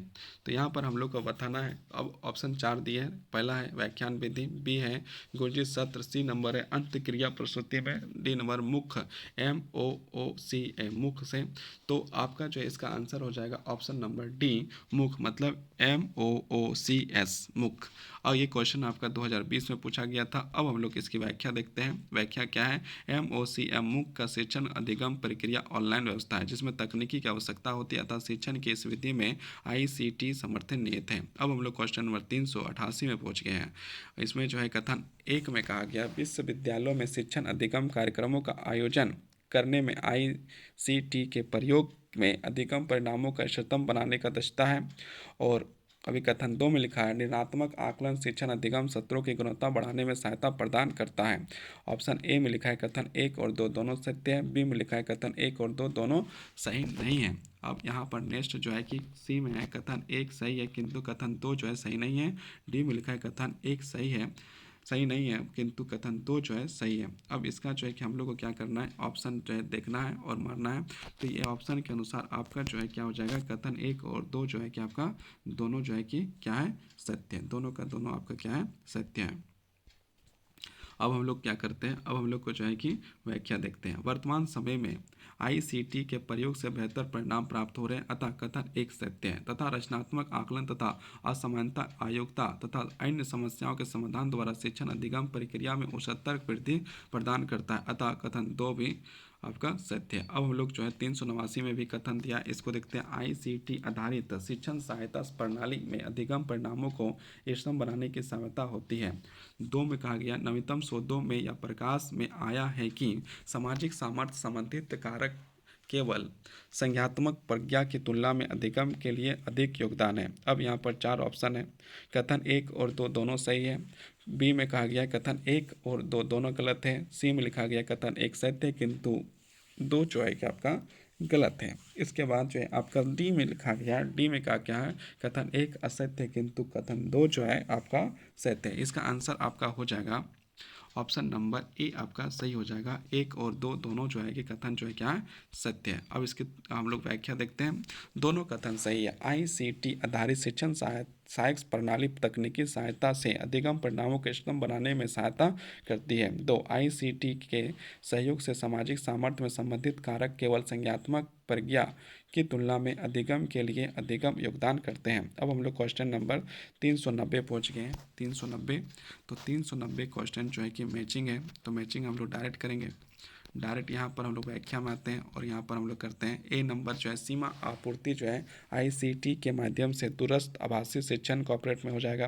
तो यहाँ पर हम लोग को बताना है। अब ऑप्शन 4 दिए हैं। पहला है व्याख्यान विधि, बी है गुरुजी सत्र, सी नंबर है अंत क्रिया प्रस्तुति में, डी नंबर मुख्य MOOC मुख्य से। तो आपका जो है इसका आंसर हो जाएगा ऑप्शन नंबर डी मुख्य, मतलब MOOCS मुख्य। और ये क्वेश्चन आपका 2020 में पूछा गया था। अब हम लोग इसकी व्याख्या देखते हैं। व्याख्या क्या है? MOOCM मुख्य का शिक्षण अधिगम प्रक्रिया ऑनलाइन व्यवस्था है जिसमें तकनीकी की आवश्यकता होती है, अतः शिक्षण की इस विधि में ICT समर्थन निहित है। अब हम लोग क्वेश्चन नंबर 388 में पहुंच गए हैं। इसमें जो है कथन एक में कहा गया विश्वविद्यालयों में शिक्षण अधिगम कार्यक्रमों का आयोजन करने में ICT के प्रयोग में अधिगम परिणामों का इष्टतम बनाने का दक्षता है। और अभी कथन 2 में लिखा है ऋणात्मक आकलन शिक्षण अधिगम सत्रों की गुणवत्ता बढ़ाने में सहायता प्रदान करता है। ऑप्शन ए में लिखा है कथन 1 और 2 दोनों सत्य है। बी में लिखा है कथन 1 और 2 दोनों सही नहीं है। अब यहाँ पर नेक्स्ट जो है कि सी में है कथन 1 सही है किंतु कथन 2 जो है सही नहीं है। डी में लिखा है कथन 1 सही नहीं है किंतु कथन 2 जो है सही है। अब इसका जो है कि हम लोग को क्या करना है, ऑप्शन जो है देखना है और मारना है। तो ये ऑप्शन के अनुसार आपका जो है क्या हो जाएगा, कथन 1 और 2 जो है कि आपका दोनों जो है कि क्या है, सत्य है। दोनों का दोनों आपका क्या है, सत्य है। अब हम लोग क्या करते हैं, अब हम लोग को जो है कि व्याख्या देखते हैं। वर्तमान समय में आईसीटी के प्रयोग से बेहतर परिणाम प्राप्त हो रहे हैं, अतः कथन एक सत्य है तथा रचनात्मक आकलन तथा असमानता अयोग्यता तथा अन्य समस्याओं के समाधान द्वारा शिक्षण अधिगम प्रक्रिया में उच्चतर वृद्धि प्रदान करता है, अतः कथन 2 भी आपका सत्य है। अब हम लोग जो है 389 में भी कथन दिया, इसको देखते हैं। आईसीटी आधारित शिक्षण सहायता प्रणाली में अधिगम परिणामों को इष्टतम बनाने की क्षमता होती है। 2 में कहा गया नवीनतम शोधों में यह प्रकाश में आया है कि सामाजिक सामर्थ्य संबंधित कारक केवल संज्ञात्मक प्रज्ञा की तुलना में अधिगम के लिए अधिक योगदान है। अब यहाँ पर 4 ऑप्शन है, कथन 1 और 2 दोनों सही है। बी में कहा गया कथन 1 और 2 दोनों गलत है। सी में लिखा गया कथन 1 सत्य है किंतु 2 जो है कि आपका गलत है। इसके बाद जो है आपका डी में लिखा गया, डी में कहा क्या है, कथन 1 असत्य है किंतु कथन 2 जो है आपका सत्य है। इसका आंसर आपका हो जाएगा ऑप्शन नंबर ए आपका सही हो जाएगा। 1 और 2 दोनों जो है कि कथन जो है क्या है, सत्य है। अब इसकी हम लोग व्याख्या देखते हैं। दोनों कथन सही है। आईसीटी आधारित शिक्षण सहायक प्रणाली तकनीकी सहायता से अधिगम परिणामों को इष्टतम बनाने में सहायता करती है। 2 आईसीटी के सहयोग से सामाजिक सामर्थ्य में संबंधित कारक केवल संज्ञात्मक प्रज्ञा की तुलना में अधिगम के लिए अधिगम योगदान करते हैं। अब हम लोग क्वेश्चन नंबर 390 पहुंच गए हैं। 390, तो 390 क्वेश्चन जो है कि मैचिंग है, तो मैचिंग हम लोग डायरेक्ट करेंगे। डायरेक्ट यहाँ पर हम लोग व्याख्या में आते हैं और यहाँ पर हम लोग करते हैं। ए नंबर जो है सीमा आपूर्ति जो है आईसीटी के माध्यम से दूरस्थ आभासी शिक्षण कॉर्पोरेट में हो जाएगा।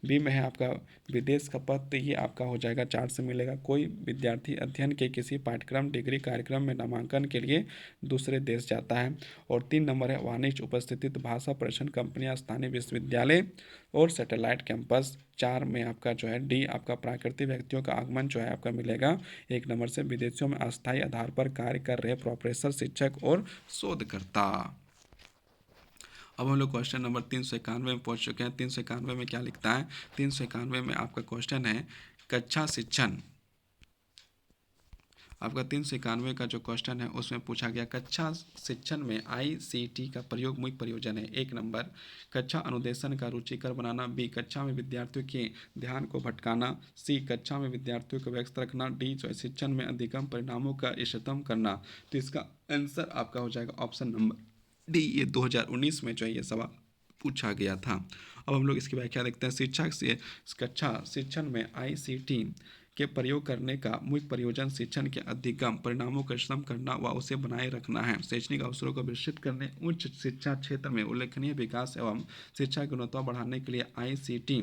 बी में है आपका विदेश का पत्र, ये आपका हो जाएगा 4 से मिलेगा। कोई विद्यार्थी अध्ययन के किसी पाठ्यक्रम डिग्री कार्यक्रम में नामांकन के लिए दूसरे देश जाता है। और 3 नंबर है वाणिज्य उपस्थिति भाषा प्रशिक्षण कंपनियां स्थानीय विश्वविद्यालय और सैटेलाइट कैंपस। 4 में आपका जो है डी आपका प्राकृतिक व्यक्तियों का आगमन जो है आपका मिलेगा। 1 नंबर से विदेशों में अस्थायी आधार पर कार्य कर रहे प्रोफेसर शिक्षक और शोधकर्ता। अब हम लोग क्वेश्चन नंबर 391 में पहुंच चुके हैं। 391 में क्या लिखता है, 391 में आपका क्वेश्चन है कक्षा शिक्षण। आपका 391 का जो क्वेश्चन है उसमें पूछा गया कक्षा शिक्षण में आईसीटी का प्रयोग मुख्य प्रयोजन है। 1 नंबर कक्षा अनुदेशन का रुचिकर बनाना। बी कक्षा में विद्यार्थियों के ध्यान को भटकाना। सी कक्षा में विद्यार्थियों को व्यस्त रखना। डी जो है शिक्षण में अधिगम परिणामों का इष्टतम करना। तो इसका आंसर आपका हो जाएगा ऑप्शन नंबर डी। ये 2019 में जो है ये सवाल पूछा गया था। अब हम लोग इसकी व्याख्या देखते हैं। शिक्षा से कक्षा शिक्षण में आईसीटी के प्रयोग करने का मुख्य प्रयोजन शिक्षण के अधिगम परिणामों का इष्टतम करना व उसे बनाए रखना है। शैक्षणिक अवसरों को विकसित करने, उच्च शिक्षा क्षेत्र में उल्लेखनीय विकास एवं शिक्षा की गुणवत्ता बढ़ाने के लिए आईसीटी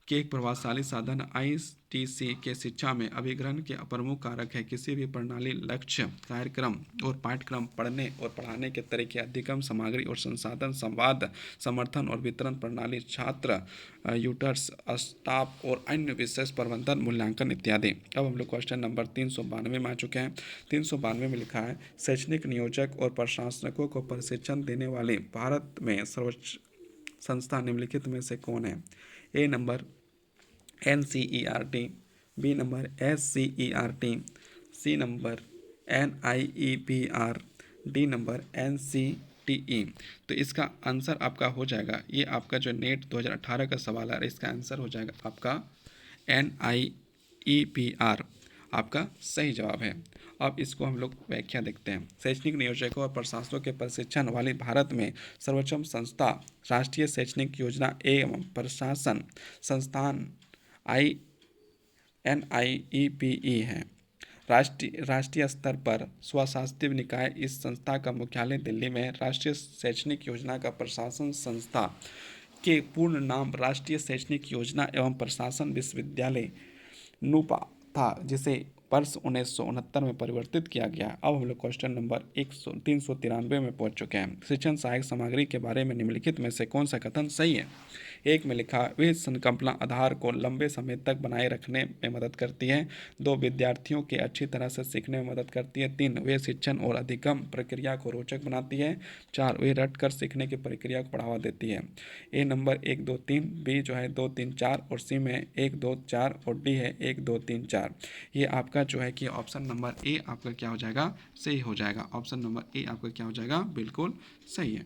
के एक प्रभावशाली साधन आईटीसी के शिक्षा में अभिग्रहण के प्रमुख कारक है। किसी भी प्रणाली लक्ष्य कार्यक्रम और पाठ्यक्रम पढ़ने और पढ़ाने के तरीके अधिगम सामग्री और संसाधन संवाद समर्थन और वितरण प्रणाली छात्र यूटर्स स्टाफ और अन्य विशेष प्रबंधन मूल्यांकन इत्यादि। अब हम लोग क्वेश्चन नंबर 392 में आ चुके हैं। 392 में लिखा है शैक्षणिक नियोजक और प्रशासकों को प्रशिक्षण देने वाले भारत में सर्वोच्च संस्था निम्नलिखित में से कौन है। A number NCERT, B number SCERT, C number NIEPR, D number NCTE। तो इसका आंसर आपका हो जाएगा, ये आपका जो नेट 2018 का सवाल है, इसका आंसर हो जाएगा आपका NIEPR आपका सही जवाब है। अब इसको हम लोग व्याख्या देखते हैं। शैक्षणिक नियोजकों और प्रशासकों के प्रशिक्षण वाली भारत में सर्वोच्च संस्था राष्ट्रीय शैक्षणिक योजना एवं प्रशासन संस्थान NIEPE है। राष्ट्रीय स्तर पर स्वशासित निकाय इस संस्था का मुख्यालय दिल्ली में है। राष्ट्रीय शैक्षणिक योजना का प्रशासन संस्था के पूर्ण नाम राष्ट्रीय शैक्षणिक योजना एवं प्रशासन विश्वविद्यालय नूपा था, जिसे वर्ष 1969 में परिवर्तित किया गया। अब हम लोग क्वेश्चन नंबर 393 में पहुंच चुके हैं। शिक्षण सहायक सामग्री के बारे में निम्नलिखित में से कौन सा कथन सही है? एक में लिखा, वे संकल्पना आधार को लंबे समय तक बनाए रखने में मदद करती है। 2, विद्यार्थियों के अच्छी तरह से सीखने में मदद करती है। 3, वे शिक्षण और अधिगम प्रक्रिया को रोचक बनाती है। 4, वे रट कर सीखने की प्रक्रिया को बढ़ावा देती है। ए नंबर 1, 2, 3, बी जो है 2, 3, 4 और सी में 1, 2, 4 और डी है 1, 2, 3, 4। ये आपका जो है कि ऑप्शन नंबर ए आपका क्या हो जाएगा? सही हो जाएगा। ऑप्शन नंबर ए आपका क्या हो जाएगा? बिल्कुल सही है।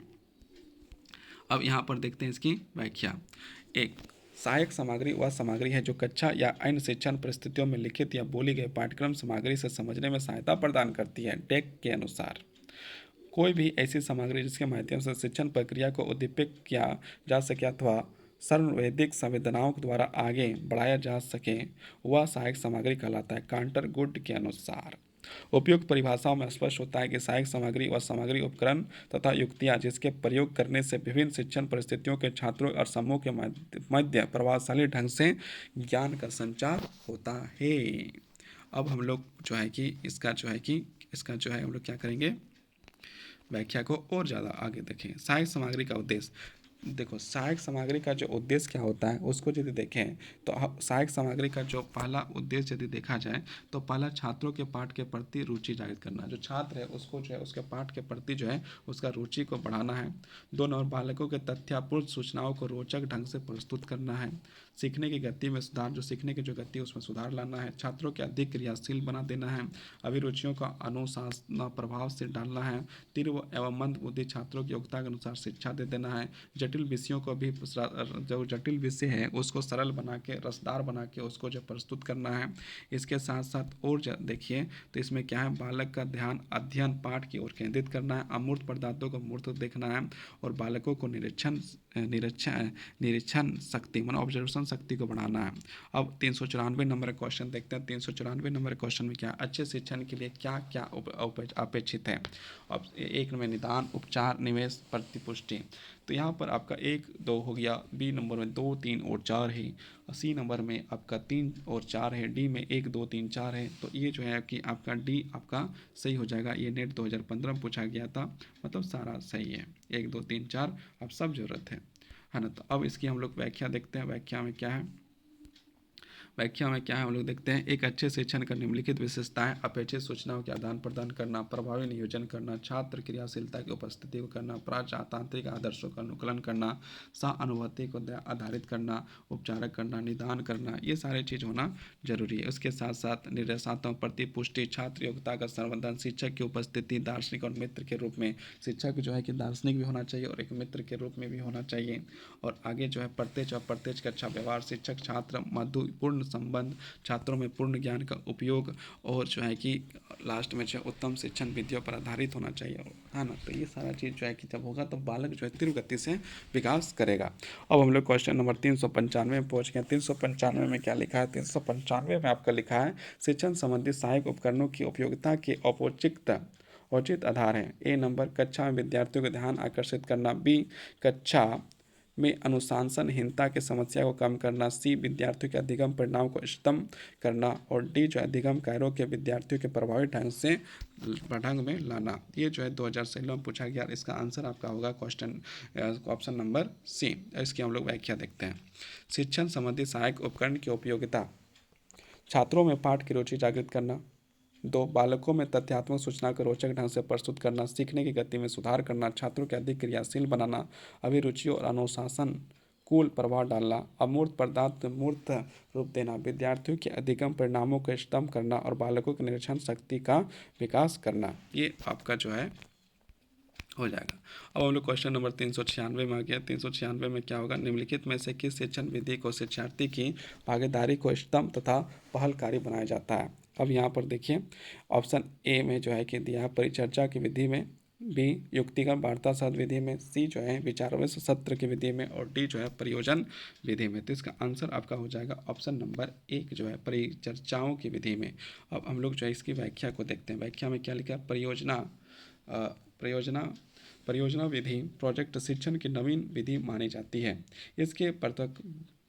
अब यहाँ पर देखते हैं इसकी व्याख्या। एक, सहायक सामग्री वह सामग्री है जो कक्षा या अन्य शिक्षण परिस्थितियों में लिखित या बोली गई पाठ्यक्रम सामग्री से समझने में सहायता प्रदान करती है। टेक के अनुसार कोई भी ऐसी सामग्री जिसके माध्यम से शिक्षण प्रक्रिया को उद्दीपित किया जा सके अथवा सर्ववेदिक संवेदनाओं द्वारा आगे बढ़ाया जा सके वह सहायक सामग्री कहलाता है। कांटर गुड के अनुसार उपयुक्त परिभाषाओं में स्पष्ट होता है कि सहायक सामग्री व सामग्री उपकरण तथा युक्तियाँ जिसके प्रयोग करने से विभिन्न शिक्षण परिस्थितियों के छात्रों और समूह के मध्य प्रभावशाली ढंग से ज्ञान का संचार होता है। अब हम लोग जो है कि इसका जो है हम लोग क्या करेंगे? व्याख्या को और ज़्यादा आगे देखें। सहायक सामग्री का उद्देश्य, देखो सहायक सामग्री का जो उद्देश्य क्या होता है उसको यदि देखें तो सहायक सामग्री का जो पहला उद्देश्य यदि देखा जाए तो पहला छात्रों के पाठ के प्रति रुचि जागृत करना। जो छात्र है उसको जो है उसके पाठ के प्रति जो है उसका रुचि को बढ़ाना है। 2 नंबर, बालकों के तथ्यपूर्ण सूचनाओं को रोचक ढंग से प्रस्तुत करना है। सीखने की गति में सुधार, जो सीखने की जो गति है उसमें सुधार लाना है। छात्रों के अधिक क्रियाशील बना देना है। अभिरुचियों का अनुशासन प्रभाव से डालना है। तीव्र एवं मंद बुद्धि छात्रों की योग्यता के अनुसार शिक्षा दे देना है। जटिल विषयों को भी, जो जटिल विषय है उसको सरल बना के, रसदार बना के उसको जो प्रस्तुत करना है। इसके साथ साथ और देखिए तो इसमें क्या है, बालक का ध्यान अध्ययन पाठ की ओर केंद्रित करना है। अमूर्त पदार्थों को मूर्त देखना है और बालकों को निरीक्षण शक्ति मतलब ऑब्जर्वेशन शक्ति को बढ़ाना है। अब 394 नंबर क्वेश्चन देखते हैं। 394 नंबर क्वेश्चन में क्या, अच्छे शिक्षण के लिए क्या क्या अपेक्षित है? अब 1 में निदान, उपचार, निवेश, प्रतिपुष्टि। तो यहाँ पर आपका 1, 2 हो गया। बी नंबर में 2, 3 और 4 है। सी नंबर में आपका 3 और 4 है। डी में 1, 2, 3, 4 है। तो ये जो है कि आपका डी आपका सही हो जाएगा। ये नेट 2015 में पूछा गया था, मतलब सारा सही है। 1, 2, 3, 4 अब सब जरूरत है ना। तो अब इसकी हम लोग व्याख्या देखते हैं। व्याख्या में क्या है हम लोग देखते हैं। एक अच्छे शिक्षण का निम्नलिखित विशेषताएं: अपेक्षित सूचनाओं के आदान प्रदान करना, प्रभावी नियोजन करना, छात्र क्रियाशीलता की उपस्थिति को करना, प्रजातांत्रिक आदर्शों का अनुकूलन करना, सहानुभूति को आधारित करना, उपचारक करना, निदान करना, ये सारे चीज़ होना जरूरी है। उसके साथ साथ निर्देशात्मक प्रतिपुष्टि, छात्र योग्यता का संवर्धन, शिक्षक की उपस्थिति दार्शनिक और मित्र के रूप में। शिक्षक जो है कि दार्शनिक भी होना चाहिए और एक मित्र के रूप में भी होना चाहिए। और आगे जो है प्रत्यक्ष और अप्रत्यक्ष अच्छा व्यवहार, शिक्षक छात्र मधुपूर्ण संबंध, छात्रों में पूर्ण ज्ञान का उपयोग और जो है कि लास्ट में जो है उत्तम शिक्षण विधियों पर आधारित होना चाहिए, है ना। तो ये सारा चीज़ जो है कि जब होगा तो बालक जो है तीव्र गति से विकास करेगा। अब हम लोग क्वेश्चन नंबर 395 में पहुंच गए। 395 में क्या लिखा है? 395 में आपका लिखा है शिक्षण संबंधी सहायक उपकरणों की उपयोगिता के उचित आधार हैं। ए नंबर, कक्षा में विद्यार्थियों का ध्यान आकर्षित करना। बी, कक्षा में अनुशासनहीनता की समस्या को कम करना। सी, विद्यार्थियों के अधिगम परिणाम को इष्टतम करना। और डी जो अधिगम कार्यों के विद्यार्थियों के प्रभावी ढंग में लाना। ये जो है 2016 में पूछा गया। इसका आंसर आपका होगा क्वेश्चन ऑप्शन नंबर सी। इसकी हम लोग व्याख्या देखते हैं। शिक्षण संबंधी सहायक उपकरण की उपयोगिता: छात्रों में पाठ की रुचि जागृत करना। 2, बालकों में तथ्यात्मक सूचना को रोचक ढंग से प्रस्तुत करना, सीखने की गति में सुधार करना, छात्रों के अधिक क्रियाशील बनाना, अभिरुचि और अनुशासन कूल प्रभाव डालना, अमूर्त पदार्थ मूर्त रूप देना, विद्यार्थियों के अधिगम परिणामों को इष्टतम करना और बालकों की निरीक्षण शक्ति का विकास करना। ये आपका जो है हो जाएगा। अब हम लोग क्वेश्चन नंबर 396 में आ गया। 396 में क्या होगा? निम्नलिखित में से किस शिक्षण विधि को शिक्षार्थी की भागीदारी को इष्टतम तथा पहलकारी बनाया जाता है? अब यहाँ पर देखिए ऑप्शन ए में जो है कि दिया परिचर्चा की विधि में, बी युक्तिगत वार्ता साध विधि में, सी जो है विचार सत्र की विधि में और डी जो है परियोजन विधि में। तो इसका आंसर आपका हो जाएगा ऑप्शन नंबर 1 जो है परिचर्चाओं की विधि में। अब हम लोग जो है इसकी व्याख्या को देखते हैं। व्याख्या में क्या लिखा है? परियोजना विधि प्रोजेक्ट शिक्षण की नवीन विधि मानी जाती है। इसके पृथक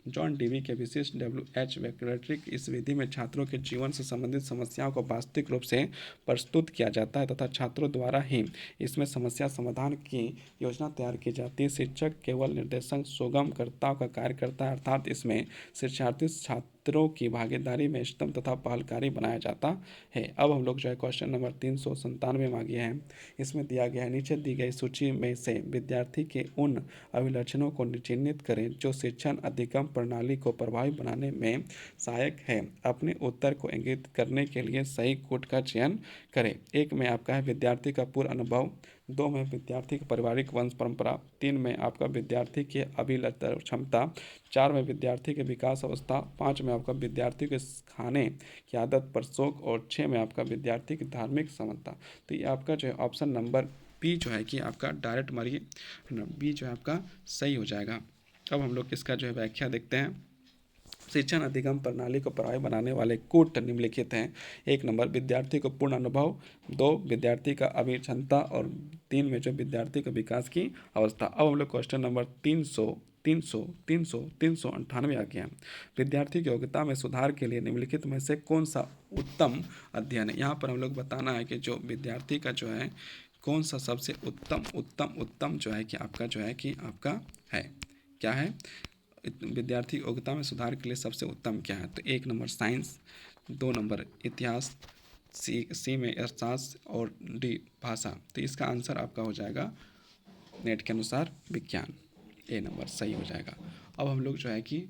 जॉन डीवी के विशिष्ट WH वैकल्पिक इस विधि में छात्रों के जीवन से संबंधित समस्याओं को वास्तविक रूप से प्रस्तुत किया जाता है तथा छात्रों द्वारा ही इसमें समस्या समाधान की योजना तैयार की जाती है। शिक्षक केवल निर्देशन सुगमकर्ता का कार्य करता है, अर्थात इसमें शिक्षार्थी छात्रों की भागीदारी में इष्टतम तथा पहलकारी बनाया जाता है। अब हम लोग जो है क्वेश्चन नंबर 397 में आ गए हैं। इसमें दिया गया है, नीचे दी गई सूची में से विद्यार्थी के उन अभिलक्षणों को चिह्नित करें जो शिक्षण अधिगम प्रणाली को प्रभावी बनाने में सहायक है। अपने उत्तर को इंगित करने के लिए सही कोट का चयन करें। 1 में आपका है विद्यार्थी का पूर्ण अनुभव, 2 में विद्यार्थी की पारिवारिक वंश परंपरा, 3 में आपका विद्यार्थी की अभिलक्षण क्षमता, 4 में विद्यार्थी के विकास अवस्था, 5 में आपका विद्यार्थी के खाने की आदत पर शौक और 6 में आपका विद्यार्थी की धार्मिक समता। तो ये आपका जो है ऑप्शन नंबर बी जो है कि आपका डायरेक्ट मारिए बी जो है आपका सही हो जाएगा। अब हम लोग इसका जो है व्याख्या देखते हैं। शिक्षण अधिगम प्रणाली को प्रभावी बनाने वाले कूट निम्नलिखित हैं। 1 नंबर विद्यार्थी को पूर्ण अनुभव, 2 विद्यार्थी का अभिक्षमता और 3 में जो विद्यार्थी के विकास की अवस्था। अब हम लोग क्वेश्चन नंबर 398 आ गया। विद्यार्थी की योग्यता में सुधार के लिए निम्नलिखित में से कौन सा उत्तम अध्ययन है। यहाँ पर हम लोग बताना है कि जो विद्यार्थी का जो है कौन सा सबसे उत्तम जो है कि आपका जो है कि आपका है क्या है, विद्यार्थी योग्यता में सुधार के लिए सबसे उत्तम क्या है। तो 1 नंबर साइंस, 2 नंबर इतिहास, सी में अर्थशास्त्र और डी भाषा। तो इसका आंसर आपका हो जाएगा नेट के अनुसार विज्ञान, ए नंबर सही हो जाएगा। अब हम लोग जो है कि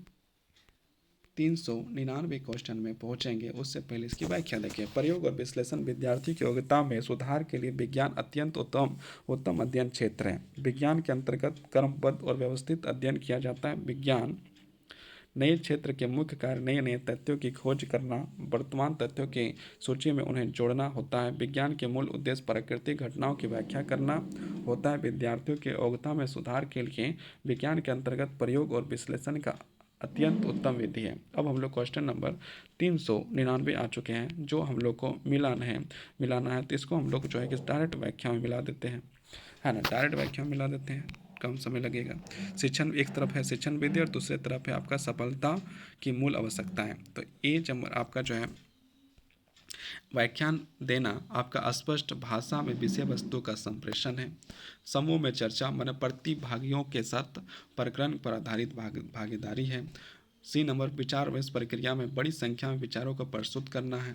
399 क्वेश्चन में पहुंचेंगे, उससे पहले इसकी व्याख्या देखिए। प्रयोग और विश्लेषण विद्यार्थी की योग्यता में सुधार के लिए विज्ञान अत्यंत उत्तम अध्ययन क्षेत्र है। विज्ञान के अंतर्गत क्रमबद्ध और व्यवस्थित अध्ययन किया जाता है। विज्ञान नए क्षेत्र के मुख्य कार्य नए तथ्यों की खोज करना, वर्तमान तथ्यों की सूची में उन्हें जोड़ना होता है। विज्ञान के मूल उद्देश्य प्राकृतिक घटनाओं की व्याख्या करना होता है। विद्यार्थियों की योग्यता में सुधार के लिए विज्ञान के अंतर्गत प्रयोग और विश्लेषण का अत्यंत उत्तम विधि है। अब हम लोग क्वेश्चन नंबर 399 आ चुके हैं, जो हम लोग को मिलाना है। तो इसको हम लोग जो है कि डायरेक्ट व्याख्या में मिला देते हैं, है ना, डायरेक्ट व्याख्या में मिला देते हैं, कम समय लगेगा। शिक्षण एक तरफ है शिक्षण विधि और दूसरे तरफ है आपका सफलता की मूल आवश्यकता है। तो ए नंबर आपका जो है व्याख्यान देना आपका स्पष्ट भाषा में विषय वस्तु का संप्रेषण है। समूह में चर्चा माने प्रतिभागियों के साथ प्रकरण पर आधारित भागीदारी है। सी नंबर विचार विमर्श प्रक्रिया में बड़ी संख्या में विचारों को प्रस्तुत करना है।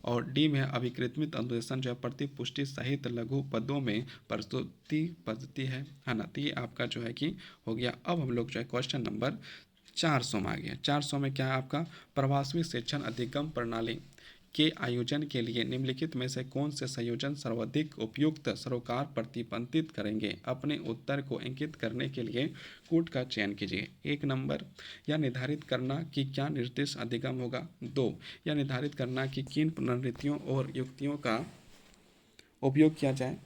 और डी में अभिकृत अनुदेशन जो है प्रतिपुष्टि सहित लघु पदों में प्रस्तुति पद्धति है ना। तो ये आपका जो है कि हो गया। अब हम लोग जो है क्वेश्चन नंबर 400 में आ गया। 400 में क्या है आपका, प्रवासी शिक्षण अधिगम प्रणाली के आयोजन के लिए निम्नलिखित में से कौन से संयोजन सर्वाधिक उपयुक्त सरोकार प्रतिबंधित करेंगे। अपने उत्तर को अंकित करने के लिए कूट का चयन कीजिए। 1 नंबर, यह निर्धारित करना कि क्या निर्दिष्ट अधिगम होगा। 2, यह निर्धारित करना कि किन रणनीतियों और युक्तियों का उपयोग किया जाए।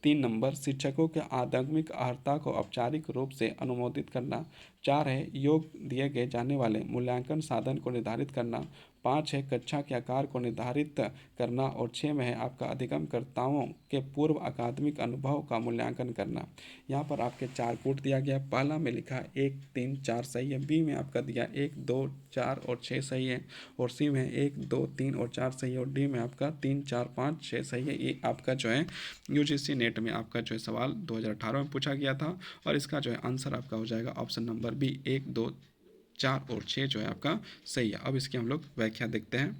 3 नंबर, शिक्षकों के आध्यात्मिक अर्हता को औपचारिक रूप से अनुमोदित करना। 4 है योग दिए गए जाने वाले मूल्यांकन साधन को निर्धारित करना। 5 है कक्षा के आकार को निर्धारित करना। और 6 में है आपका अधिगमकर्ताओं के पूर्व अकादमिक अनुभव का मूल्यांकन करना। यहाँ पर आपके 4 कोट दिया गया। पहला में लिखा 1, 3, 4 सही है। बी में आपका दिया 1, 2, 4 और 6 सही है। और सी में 1, 2, 3 और 4 सही है। और डी में आपका 3, 4, 5, 6 सही है। ये आपका जो है UGC नेट में आपका जो है सवाल 2018 में पूछा गया था। और इसका जो है आंसर आपका हो जाएगा ऑप्शन नंबर बी, 1, 2, 4 और 6 जो है आपका सही है। अब इसकी हम लोग व्याख्या देखते हैं।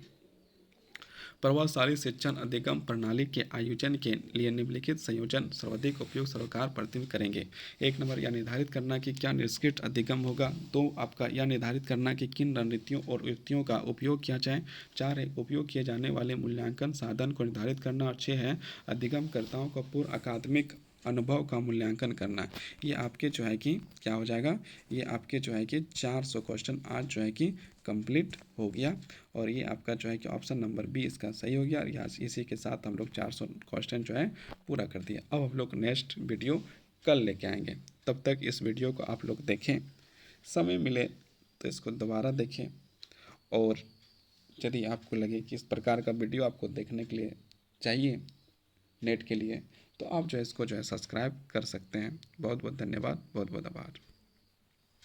प्रभावशाली शिक्षण अधिगम प्रणाली के आयोजन के लिए निम्नलिखित संयोजन सर्वाधिक उपयुक्त सरोकार प्रतिबंध करेंगे। 1 नंबर, यह निर्धारित करना कि क्या निष्क्रिय अधिगम होगा। 2 आपका यह निर्धारित करना कि किन रणनीतियों और युक्तियों का उपयोग किया जाए। 4 है उपयोग किए जाने वाले मूल्यांकन साधन को निर्धारित करना। और 6 है अधिगमकर्ताओं का पूर्व अकादमिक अनुभव का मूल्यांकन करना। ये आपके जो है कि क्या हो जाएगा, ये आपके जो है कि 400 क्वेश्चन आज जो है कि कंप्लीट हो गया। और ये आपका जो है कि ऑप्शन नंबर बी इसका सही हो गया। और यहाँ इसी के साथ हम लोग 400 क्वेश्चन जो है पूरा कर दिया। अब हम लोग नेक्स्ट वीडियो कल लेके आएंगे। तब तक इस वीडियो को आप लोग देखें, समय मिले तो इसको दोबारा देखें। और यदि आपको लगे कि इस प्रकार का वीडियो आपको देखने के लिए चाहिए नेट के लिए, तो आप जो है इसको जो है सब्सक्राइब कर सकते हैं। बहुत बहुत धन्यवाद, बहुत बहुत आभार।